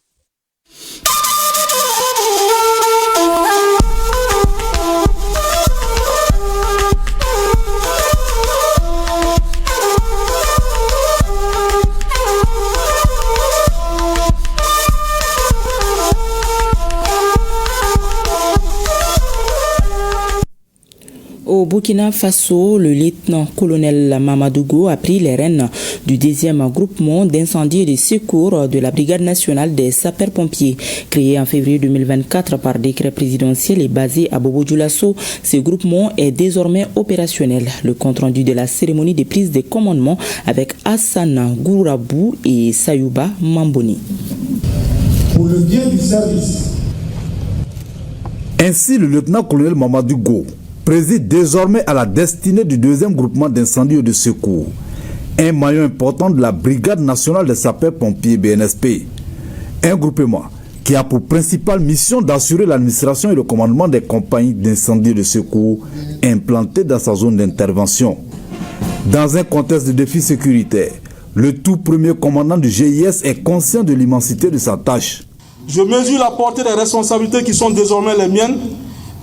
Au Burkina Faso, le lieutenant-colonel Mamadougo a pris les rênes du 10e groupement d'incendie et de secours de la Brigade nationale des sapeurs-pompiers. Créé en février 2024 par décret présidentiel et basé à Bobo-Dioulasso, ce groupement est désormais opérationnel. Le compte-rendu de la cérémonie de prise de commandement avec Hassan Gourabou et Sayouba Mamboni. Pour le bien du service. Ainsi, le lieutenant-colonel Mamadougo préside désormais à la destinée du 2e groupement d'incendie et de secours, un maillon important de la Brigade nationale des sapeurs-pompiers BNSP, un groupement qui a pour principale mission d'assurer l'administration et le commandement des compagnies d'incendie et de secours implantées dans sa zone d'intervention. Dans un contexte de défi sécuritaire, le tout premier commandant du GIS est conscient de l'immensité de sa tâche. Je mesure la portée des responsabilités qui sont désormais les miennes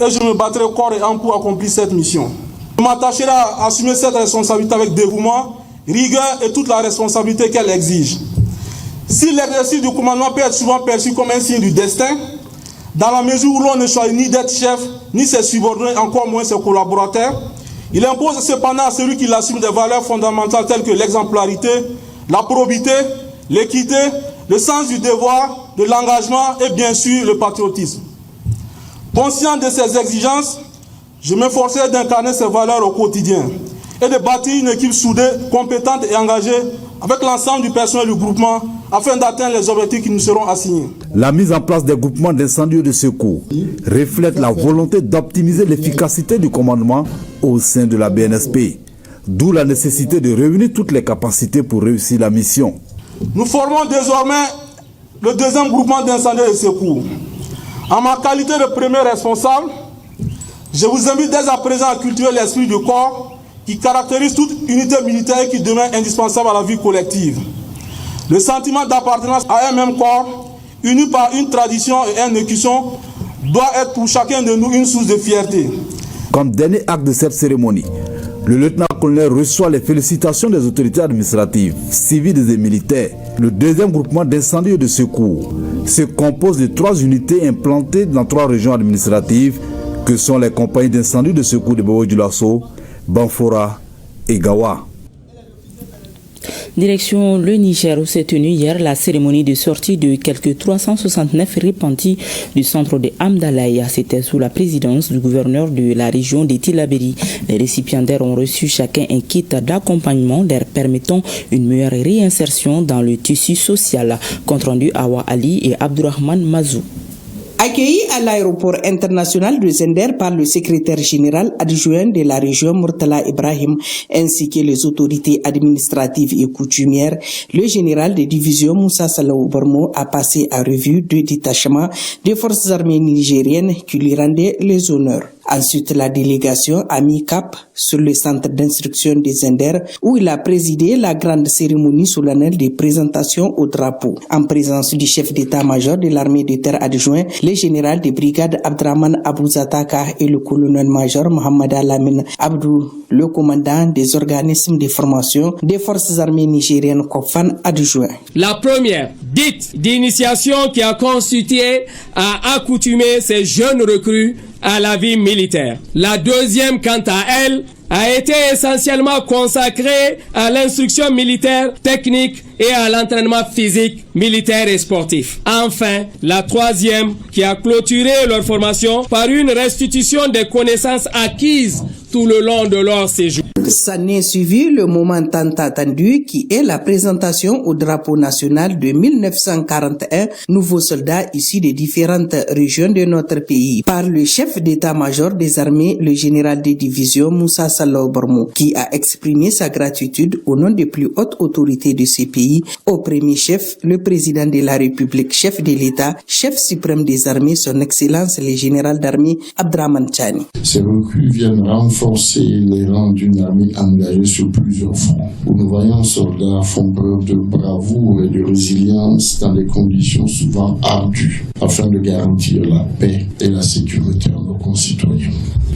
et je me battrai corps et âme pour accomplir cette mission. Je m'attacherai à assumer cette responsabilité avec dévouement, rigueur et toute la responsabilité qu'elle exige. Si l'exercice du commandement peut être souvent perçu comme un signe du destin, dans la mesure où l'on ne choisit ni d'être chef, ni ses subordonnés, encore moins ses collaborateurs, il impose cependant à celui qui l'assume des valeurs fondamentales telles que l'exemplarité, la probité, l'équité, le sens du devoir, de l'engagement et bien sûr le patriotisme. Conscient de ces exigences, je m'efforcerai d'incarner ces valeurs au quotidien et de bâtir une équipe soudée, compétente et engagée avec l'ensemble du personnel du groupement afin d'atteindre les objectifs qui nous seront assignés. La mise en place des groupements d'incendie et de secours reflète la volonté d'optimiser l'efficacité du commandement au sein de la BNSP, d'où la nécessité de réunir toutes les capacités pour réussir la mission. Nous formons désormais le 2e groupement d'incendie et de secours. En ma qualité de premier responsable, je vous invite dès à présent à cultiver l'esprit du corps qui caractérise toute unité militaire et qui demeure indispensable à la vie collective. Le sentiment d'appartenance à un même corps, uni par une tradition et un écusson, doit être pour chacun de nous une source de fierté. Comme dernier acte de cette cérémonie, le lieutenant-colonel reçoit les félicitations des autorités administratives, civiles et militaires. Le 2e groupement d'incendie et de secours se compose de 3 unités implantées dans 3 régions administratives que sont les compagnies d'incendie de secours de Bobo-Dioulasso, Banfora et Gawa. Direction le Niger où s'est tenue hier la cérémonie de sortie de quelques 369 repentis du centre de Hamdalaï. C'était sous la présidence du gouverneur de la région de Tillabéri. Les récipiendaires ont reçu chacun un kit d'accompagnement leur permettant une meilleure réinsertion dans le tissu social. Compte rendu Awa Ali et Abdourahman Mazou. Accueilli à l'aéroport international de Zender par le secrétaire général adjoint de la région Murtala Ibrahim ainsi que les autorités administratives et coutumières, le général de division Moussa Salaou Barmo a passé à revue 2 détachements des forces armées nigériennes qui lui rendaient les honneurs. Ensuite, la délégation a mis cap sur le centre d'instruction des Zender où il a présidé la grande cérémonie solennelle de présentation au drapeau. En présence du chef d'état-major de l'armée de terre adjoint, le le général de brigade Abdraman Abouzataka et le colonel-major Mohamed Alamine Abdou, le commandant des organismes de formation des forces armées nigériennes Kofan adjoint. La première, dite d'initiation qui a constitué à accoutumer ces jeunes recrues à la vie militaire. La deuxième, quant à elle, a été essentiellement consacrée à l'instruction militaire technique et à l'entraînement physique, militaire et sportif. Enfin, la troisième, qui a clôturé leur formation par une restitution des connaissances acquises tout le long de leur séjour. S'en est suivi le moment tant attendu qui est la présentation au drapeau national de 1941 nouveaux soldats issus des différentes régions de notre pays par le chef d'état-major des armées, le général de division Moussa Salou Barmou, qui a exprimé sa gratitude au nom des plus hautes autorités de ce pays, au premier chef, le président de la République, chef de l'État, chef suprême des armées, son excellence le général d'armée Abdraman Chani. Ces recrues viennent renforcer les rangs d'une armée engagée sur plusieurs fronts, où nos vaillants soldats font preuve de bravoure et de résilience dans des conditions souvent ardues, afin de garantir la paix et la sécurité à nos concitoyens.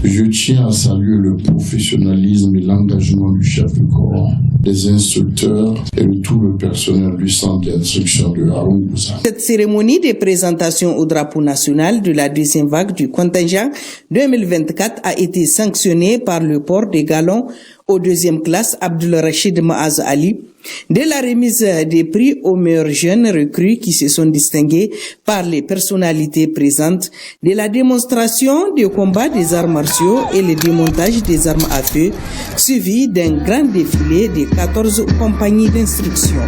Je tiens à saluer le professionnalisme et l'engagement du chef de corps, des instructeurs et de tout le personnel du centre d'instruction de Harouza. Cette cérémonie de présentation au drapeau national de la deuxième vague du contingent 2024 a été sanctionnée par le port des galons aux deuxième classe Abdul Rachid Maaz Ali, de la remise des prix aux meilleurs jeunes recrues qui se sont distingués par les personnalités présentes, de la démonstration du combat des arts martiaux et le démontage des armes à feu, suivi d'un grand défilé de 14 compagnies d'instruction.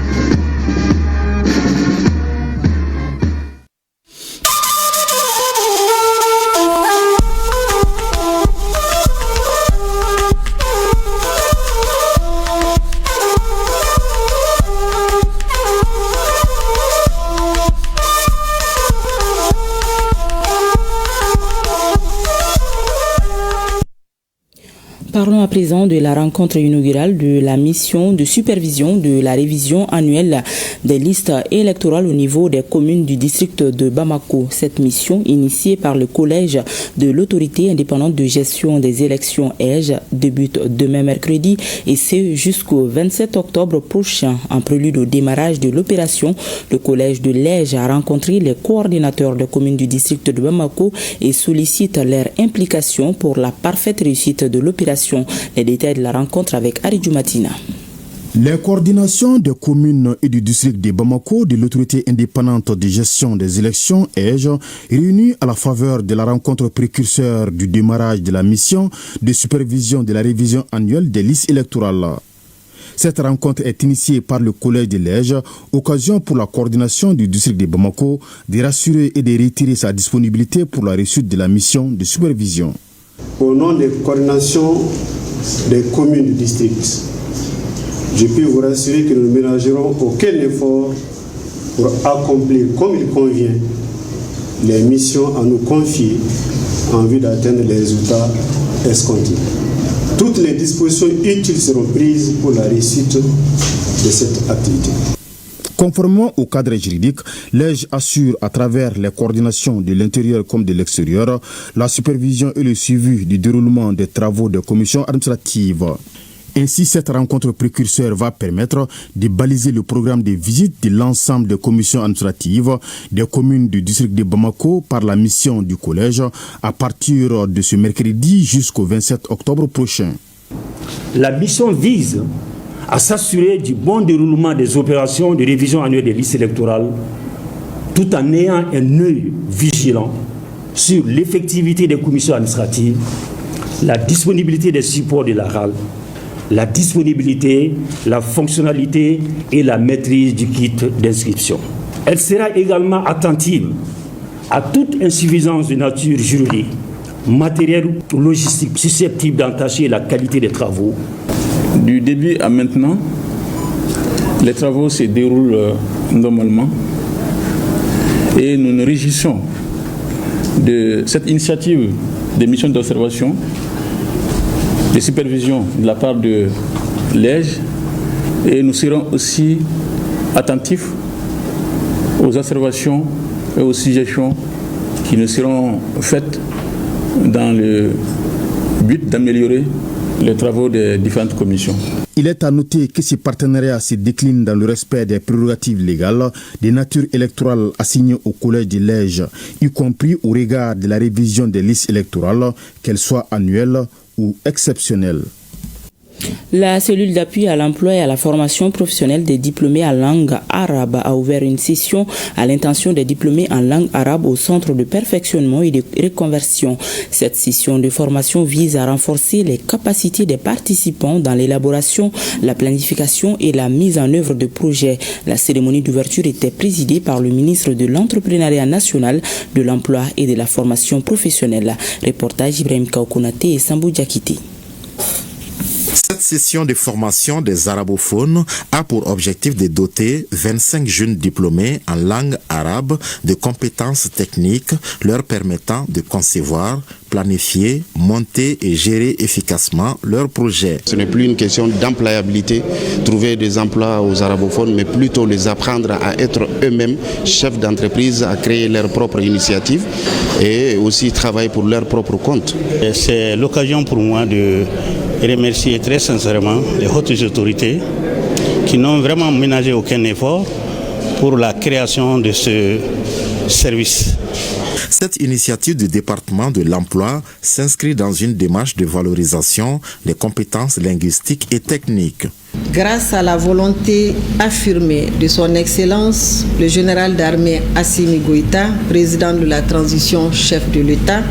Parlons à présent de la rencontre inaugurale de la mission de supervision de la révision annuelle des listes électorales au niveau des communes du district de Bamako. Cette mission, initiée par le collège de l'autorité indépendante de gestion des élections EGE, débute demain mercredi et c'est jusqu'au 27 octobre prochain. En prélude au démarrage de l'opération, le collège de l'EGE a rencontré les coordinateurs des communes du district de Bamako et sollicite leur implication pour la parfaite réussite de l'opération. Les détails de la rencontre avec Aridou Matina. Les coordinations des communes et du district de Bamako de l'autorité indépendante de gestion des élections EGE, réunies à la faveur de la rencontre précurseur du démarrage de la mission de supervision de la révision annuelle des listes électorales. Cette rencontre est initiée par le collège de l'EGE, occasion pour la coordination du district de Bamako de rassurer et de réitérer sa disponibilité pour la réussite de la mission de supervision. Au nom des coordinations des communes du district, je peux vous rassurer que nous ne ménagerons aucun effort pour accomplir comme il convient les missions à nous confier en vue d'atteindre les résultats escomptés. Toutes les dispositions utiles seront prises pour la réussite de cette activité. Conformément au cadre juridique, l'EGE assure à travers les coordinations de l'intérieur comme de l'extérieur la supervision et le suivi du déroulement des travaux des commissions administratives. Ainsi, cette rencontre précurseur va permettre de baliser le programme de visite de l'ensemble des commissions administratives des communes du district de Bamako par la mission du collège à partir de ce mercredi jusqu'au 27 octobre prochain. La mission vise à s'assurer du bon déroulement des opérations de révision annuelle des listes électorales, tout en ayant un œil vigilant sur l'effectivité des commissions administratives, la disponibilité des supports de la RAL, la disponibilité, la fonctionnalité et la maîtrise du kit d'inscription. Elle sera également attentive à toute insuffisance de nature juridique, matérielle ou logistique susceptible d'entacher la qualité des travaux. Du début à maintenant, les travaux se déroulent normalement et nous nous réjouissons de cette initiative des missions d'observation, de supervision de la part de l'EGE et nous serons aussi attentifs aux observations et aux suggestions qui ne seront faites dans le but d'améliorer les travaux des différentes commissions. Il est à noter que ces partenariats se déclinent dans le respect des prérogatives légales des natures électorales assignées au collège de l'EJ, y compris au regard de la révision des listes électorales, qu'elles soient annuelles ou exceptionnelles. La cellule d'appui à l'emploi et à la formation professionnelle des diplômés en langue arabe a ouvert une session à l'intention des diplômés en langue arabe au centre de perfectionnement et de reconversion. Cette session de formation vise à renforcer les capacités des participants dans l'élaboration, la planification et la mise en œuvre de projets. La cérémonie d'ouverture était présidée par le ministre de l'Entrepreneuriat national, de l'Emploi et de la formation professionnelle. Reportage Ibrahim Kaokonate et Sambou Diakité. Cette session de formation des arabophones a pour objectif de doter 25 jeunes diplômés en langue arabe de compétences techniques leur permettant de concevoir, planifier, monter et gérer efficacement leurs projets. Ce n'est plus une question d'employabilité, trouver des emplois aux arabophones, mais plutôt les apprendre à être eux-mêmes chefs d'entreprise, à créer leur propre initiative et aussi travailler pour leur propre compte. C'est l'occasion pour moi de remercier très sincèrement les hautes autorités qui n'ont vraiment ménagé aucun effort pour la création de ce service. Cette initiative du département de l'emploi s'inscrit dans une démarche de valorisation des compétences linguistiques et techniques. Grâce à la volonté affirmée de son Excellence, le général d'armée Assimi Goïta, président de la transition chef de l'État,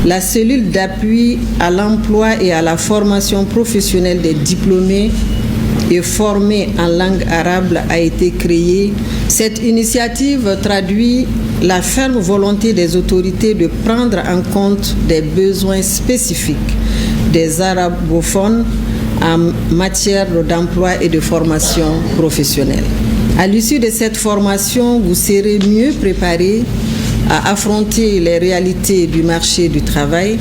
la cellule d'appui à l'emploi et à la formation professionnelle des diplômés et formés en langue arabe a été créée. Cette initiative traduit la ferme volonté des autorités de prendre en compte des besoins spécifiques des arabophones en matière d'emploi et de formation professionnelle. À l'issue de cette formation, vous serez mieux préparés à affronter les réalités du marché du travail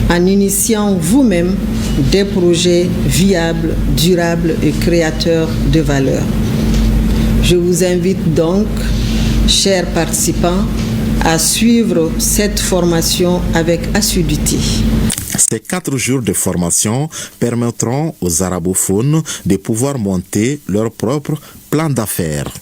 en initiant vous-même des projets viables, durables et créateurs de valeur. Je vous invite donc, chers participants, à suivre cette formation avec assiduité. Ces 4 jours de formation permettront aux arabophones de pouvoir monter leur propre plan d'affaires.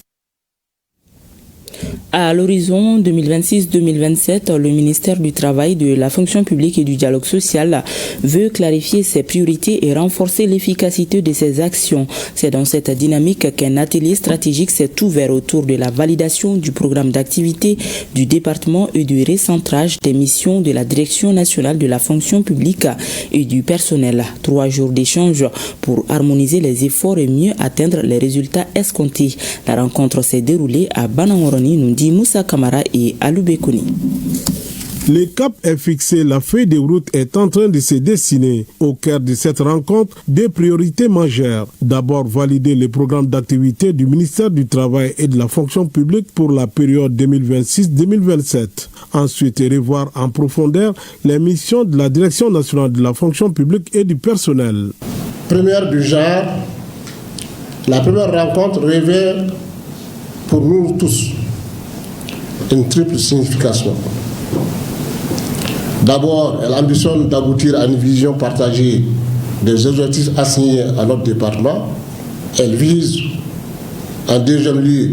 À l'horizon 2026-2027, le ministère du Travail, de la fonction publique et du dialogue social veut clarifier ses priorités et renforcer l'efficacité de ses actions. C'est dans cette dynamique qu'un atelier stratégique s'est ouvert autour de la validation du programme d'activité du département et du recentrage des missions de la Direction nationale de la fonction publique et du personnel. 3 jours d'échange pour harmoniser les efforts et mieux atteindre les résultats escomptés. La rencontre s'est déroulée à Banamoroni, nous dit Moussa Kamara et Alou Bekouni. Le cap est fixé, la feuille de route est en train de se dessiner. Au cœur de cette rencontre, des priorités majeures. D'abord, valider les programmes d'activité du ministère du Travail et de la fonction publique pour la période 2026-2027. Ensuite, revoir en profondeur les missions de la Direction nationale de la fonction publique et du personnel. Première du genre, la première rencontre révèle pour nous tous une triple signification. D'abord, elle ambitionne d'aboutir à une vision partagée des objectifs assignés à notre département. Elle vise, en deuxième lieu,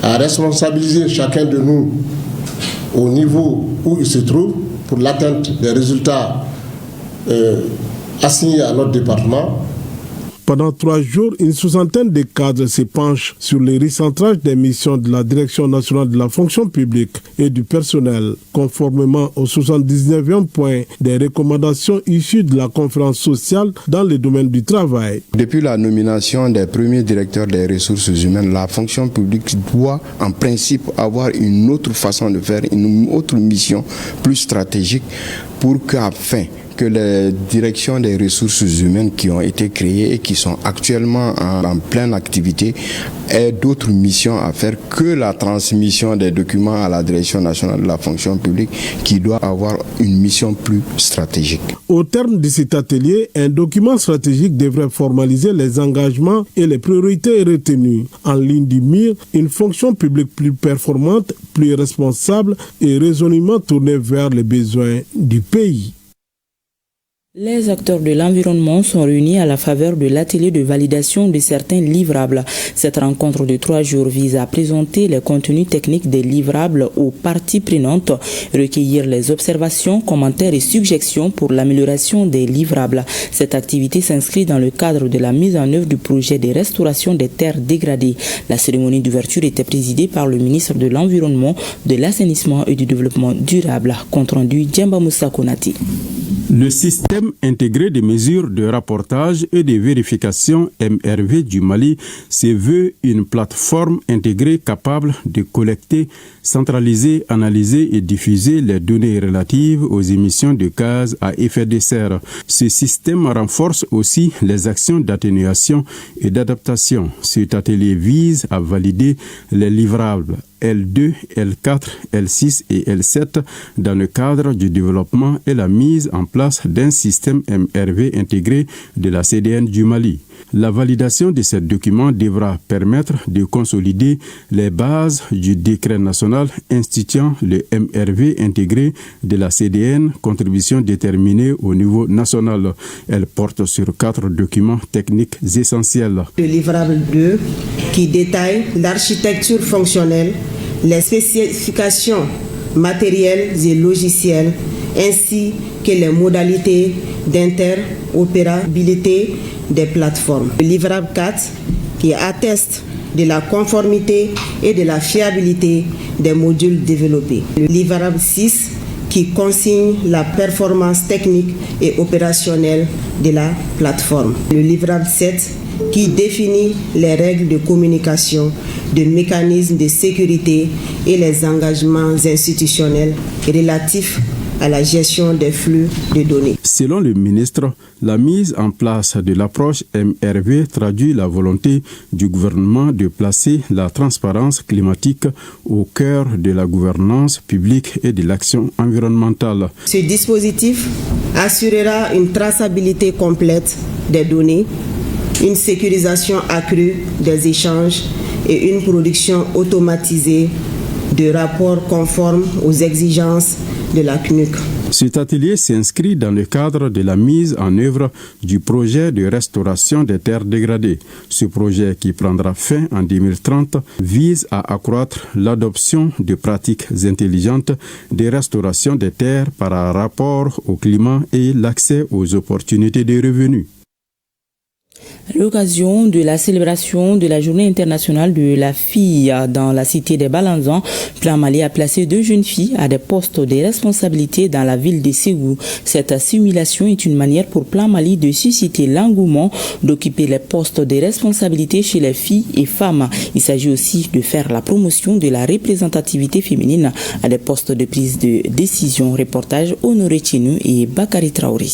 à responsabiliser chacun de nous au niveau où il se trouve pour l'atteinte des résultats assignés à notre département. Pendant 3 jours, une soixantaine de cadres se penchent sur le recentrage des missions de la Direction nationale de la fonction publique et du personnel, conformément au 79e point des recommandations issues de la conférence sociale dans le domaine du travail. Depuis la nomination des premiers directeurs des ressources humaines, la fonction publique doit en principe avoir une autre façon de faire, une autre mission plus stratégique pour qu'afin que les directions des ressources humaines qui ont été créées et qui sont actuellement en pleine activité aient d'autres missions à faire que la transmission des documents à la Direction nationale de la fonction publique, qui doit avoir une mission plus stratégique. Au terme de cet atelier, un document stratégique devrait formaliser les engagements et les priorités retenues. En ligne du mire, une fonction publique plus performante, plus responsable et résolument tournée vers les besoins du pays. Les acteurs de l'environnement sont réunis à la faveur de l'atelier de validation de certains livrables. Cette rencontre de 3 jours vise à présenter les contenus techniques des livrables aux parties prenantes, recueillir les observations, commentaires et suggestions pour l'amélioration des livrables. Cette activité s'inscrit dans le cadre de la mise en œuvre du projet de restauration des terres dégradées. La cérémonie d'ouverture était présidée par le ministre de l'Environnement, de l'Assainissement et du Développement durable. Compte rendu Djemba Moussa Konati. Le système intégré de mesures de rapportage et de vérification MRV du Mali se veut une plateforme intégrée capable de collecter, centraliser, analyser et diffuser les données relatives aux émissions de gaz à effet de serre. Ce système renforce aussi les actions d'atténuation et d'adaptation. Cet atelier vise à valider les livrables L2, L4, L6 et L7 dans le cadre du développement et la mise en place d'un système MRV intégré de la CDN du Mali. La validation de ces documents devra permettre de consolider les bases du décret national instituant le MRV intégré de la CDN, contribution déterminée au niveau national. Elle porte sur 4 documents techniques essentiels. Le livrable 2 qui détaille l'architecture fonctionnelle, les spécifications matérielles et logicielles, ainsi que les modalités d'interopérabilité des plateformes. Le livrable 4 qui atteste de la conformité et de la fiabilité des modules développés. Le livrable 6 qui consigne la performance technique et opérationnelle de la plateforme. Le livrable 7 qui définit les règles de communication, de mécanismes de sécurité et les engagements institutionnels relatifs à la gestion des flux de données. Selon le ministre, la mise en place de l'approche MRV traduit la volonté du gouvernement de placer la transparence climatique au cœur de la gouvernance publique et de l'action environnementale. Ce dispositif assurera une traçabilité complète des données, une sécurisation accrue des échanges et une production automatisée de rapports conformes aux exigences de la CNUC. Cet atelier s'inscrit dans le cadre de la mise en œuvre du projet de restauration des terres dégradées. Ce projet, qui prendra fin en 2030, vise à accroître l'adoption de pratiques intelligentes de restauration des terres par rapport au climat et l'accès aux opportunités de revenus. À l'occasion de la célébration de la Journée internationale de la fille dans la cité des Balanzans, Plan Mali a placé 2 jeunes filles à des postes de responsabilité dans la ville de Ségou. Cette assimilation est une manière pour Plan Mali de susciter l'engouement d'occuper les postes de responsabilité chez les filles et femmes. Il s'agit aussi de faire la promotion de la représentativité féminine à des postes de prise de décision. Reportage Honoré Tchinou et Bakary Traoré.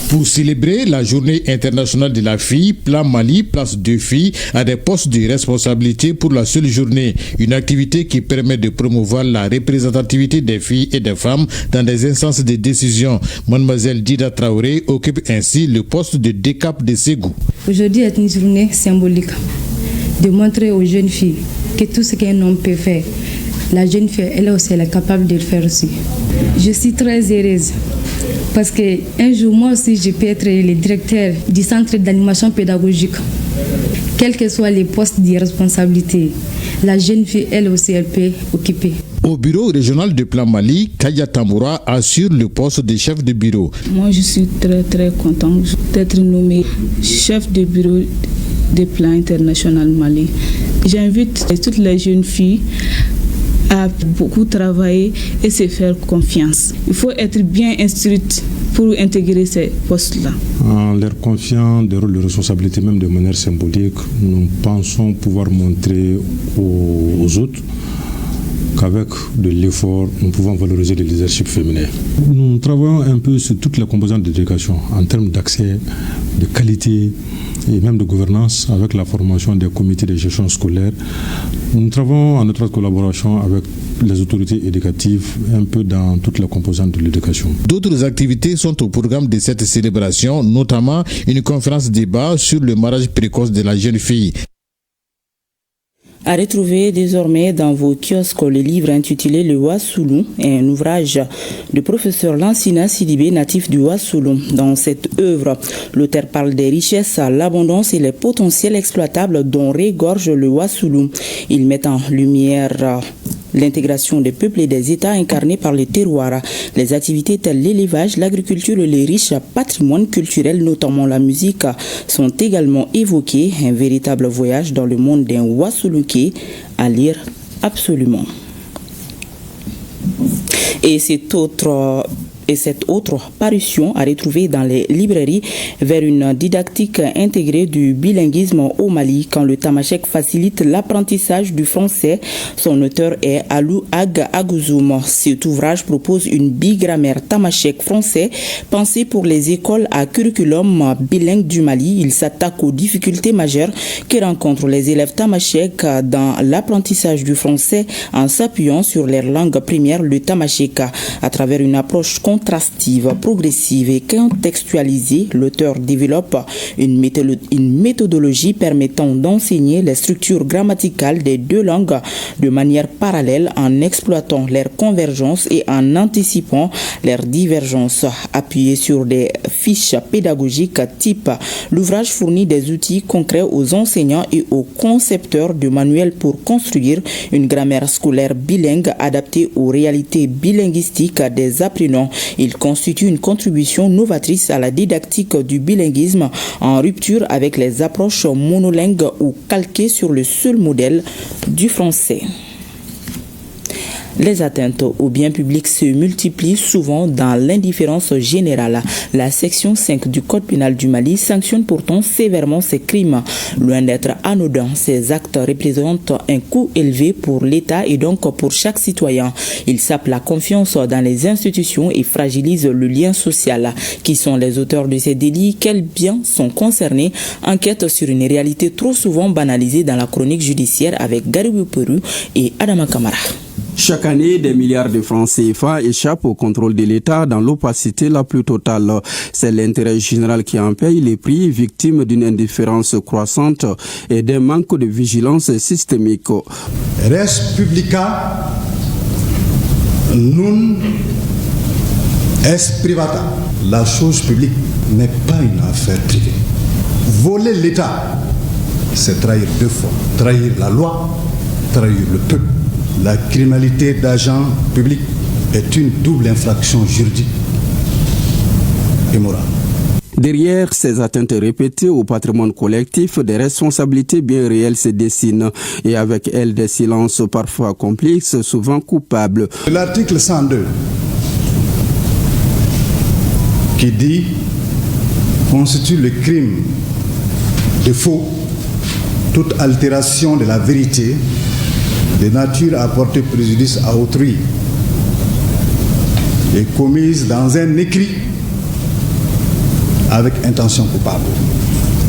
Pour célébrer la Journée internationale de la fille, Plan Mali place 2 filles à des postes de responsabilité pour la seule journée. Une activité qui permet de promouvoir la représentativité des filles et des femmes dans des instances de décision. Mademoiselle Dida Traoré occupe ainsi le poste de DECAP de Ségou. Aujourd'hui est une journée symbolique de montrer aux jeunes filles que tout ce qu'un homme peut faire, la jeune fille, elle aussi, elle est capable de le faire aussi. Je suis très heureuse. Parce qu'un jour, moi aussi, je peux être le directeur du centre d'animation pédagogique. Quels que soient les postes de responsabilité, la jeune fille, elle aussi, elle peut occuper. Au bureau régional de Plan Mali, Kaya Tamboura assure le poste de chef de bureau. Moi, je suis très contente d'être nommée chef de bureau de Plan International Mali. J'invite toutes les jeunes filles à beaucoup travailler et se faire confiance. Il faut être bien instruite pour intégrer ces postes-là. En leur confiant des rôles de responsabilité, même de manière symbolique, nous pensons pouvoir montrer aux autres qu'avec de l'effort, nous pouvons valoriser le leadership féminin. Nous travaillons un peu sur toutes les composantes de l'éducation, en termes d'accès, de qualité et même de gouvernance, avec la formation des comités de gestion scolaire. Nous travaillons en étroite collaboration avec les autorités éducatives, un peu dans toutes les composantes de l'éducation. D'autres activités sont au programme de cette célébration, notamment une conférence débat sur le mariage précoce de la jeune fille. À retrouver désormais dans vos kiosques le livre intitulé Le Wassoulou, un ouvrage du professeur Lansina Sidibé, natif du Wassoulou. Dans cette œuvre, l'auteur parle des richesses, l'abondance et les potentiels exploitables dont regorge le Wassoulou. Il met en lumière l'intégration des peuples et des États incarnés par les terroirs, les activités telles l'élevage, l'agriculture et les riches patrimoines culturels, notamment la musique, sont également évoqués. Un véritable voyage dans le monde d'un Wassoulouké à lire absolument. Et cette autre parution à retrouver dans les librairies vers une didactique intégrée du bilinguisme au Mali quand le tamashek facilite l'apprentissage du français. Son auteur est Alou Ag Agouzoum. Cet ouvrage propose une bigrammaire tamashek français pensée pour les écoles à curriculum bilingue du Mali. Il s'attaque aux difficultés majeures que rencontrent les élèves tamashek dans l'apprentissage du français en s'appuyant sur leur langue première, le tamashek, à travers une approche contrastive, progressive et contextualisée. L'auteur développe une méthodologie permettant d'enseigner les structures grammaticales des deux langues de manière parallèle en exploitant leurs convergences et en anticipant leurs divergences. Appuyé sur des fiches pédagogiques type, l'ouvrage fournit des outils concrets aux enseignants et aux concepteurs de manuels pour construire une grammaire scolaire bilingue adaptée aux réalités bilinguistiques des apprenants. Il constitue une contribution novatrice à la didactique du bilinguisme en rupture avec les approches monolingues ou calquées sur le seul modèle du français. Les atteintes au bien public se multiplient souvent dans l'indifférence générale. La section 5 du Code pénal du Mali sanctionne pourtant sévèrement ces crimes. Loin d'être anodins, ces actes représentent un coût élevé pour l'État et donc pour chaque citoyen. Ils sapent la confiance dans les institutions et fragilisent le lien social. Qui sont les auteurs de ces délits? Quels biens sont concernés? Enquête sur une réalité trop souvent banalisée dans la chronique judiciaire avec Garibou Peru et Adama Kamara. Chaque année, des milliards de francs CFA échappent au contrôle de l'État dans l'opacité la plus totale. C'est l'intérêt général qui en paye les prix, victime d'une indifférence croissante et d'un manque de vigilance systémique. Res publica non est privata. La chose publique n'est pas une affaire privée. Voler l'État, c'est trahir deux fois. Trahir la loi, trahir le peuple. La criminalité d'agents publics est une double infraction juridique et morale. Derrière ces atteintes répétées au patrimoine collectif, des responsabilités bien réelles se dessinent et avec elles des silences parfois complices, souvent coupables. L'article 102 qui dit constitue le crime de faux toute altération de la vérité de nature à porter préjudice à autrui est commise dans un écrit avec intention coupable,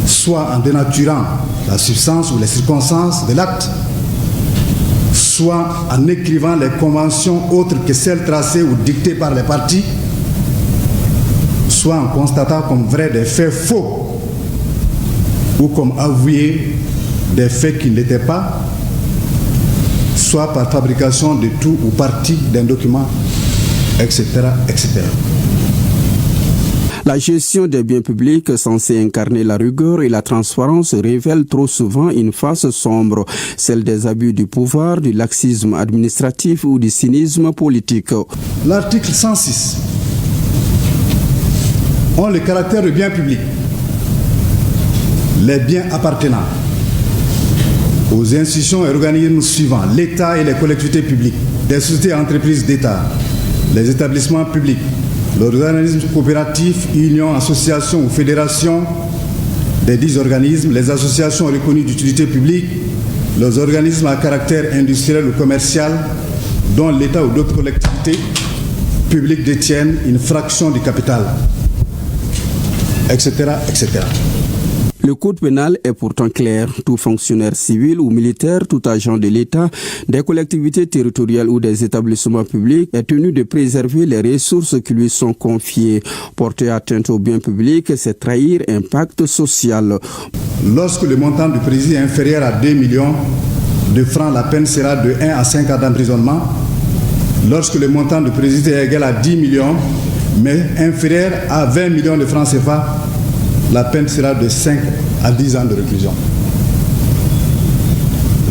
soit en dénaturant la substance ou les circonstances de l'acte, soit en écrivant les conventions autres que celles tracées ou dictées par les parties, soit en constatant comme vrai des faits faux ou comme avoués des faits qui ne l'étaient pas, soit par fabrication de tout ou partie d'un document, etc., etc. La gestion des biens publics censée incarner la rigueur et la transparence révèle trop souvent une face sombre, celle des abus du pouvoir, du laxisme administratif ou du cynisme politique. L'article 106 ont le caractère de bien public. Les biens appartenant aux institutions et organismes suivants, l'État et les collectivités publiques, des sociétés et entreprises d'État, les établissements publics, les organismes coopératifs, unions, associations ou fédérations des 10 organismes, les associations reconnues d'utilité publique, les organismes à caractère industriel ou commercial, dont l'État ou d'autres collectivités publiques détiennent une fraction du capital, etc., etc. Le code pénal est pourtant clair. Tout fonctionnaire civil ou militaire, tout agent de l'État, des collectivités territoriales ou des établissements publics est tenu de préserver les ressources qui lui sont confiées. Porter atteinte au bien public, c'est trahir un pacte social. Lorsque le montant du préjudice est inférieur à 2 millions de francs, la peine sera de 1 à 5 ans d'emprisonnement. Lorsque le montant du préjudice est égal à 10 millions, mais inférieur à 20 millions de francs CFA, la peine sera de 5 à 10 ans de réclusion.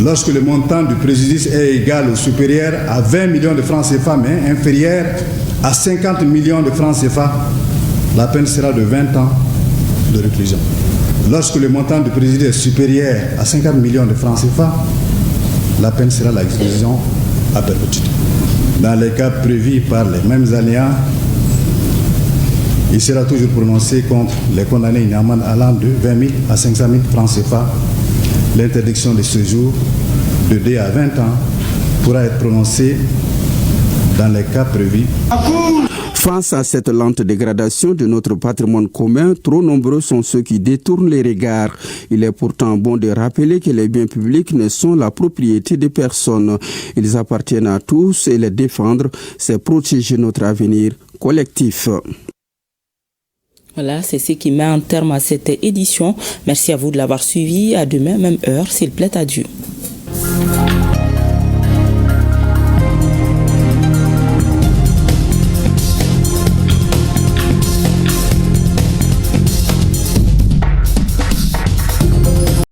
Lorsque le montant du préjudice est égal ou supérieur à 20 millions de francs CFA, mais inférieur à 50 millions de francs CFA, la peine sera de 20 ans de réclusion. Lorsque le montant du préjudice est supérieur à 50 millions de francs CFA, la peine sera la réclusion à perpétuité. Dans les cas prévus par les mêmes alinéas, il sera toujours prononcé contre les condamnés une amende allant de 20 000 à 500 000 francs CFA. L'interdiction de séjour de 2 à 20 ans pourra être prononcée dans les cas prévus. Face à cette lente dégradation de notre patrimoine commun, trop nombreux sont ceux qui détournent les regards. Il est pourtant bon de rappeler que les biens publics ne sont la propriété de personne. Ils appartiennent à tous et les défendre, c'est protéger notre avenir collectif. Voilà, c'est ce qui met un terme à cette édition. Merci à vous de l'avoir suivi. À demain, même heure, s'il plaît à Dieu.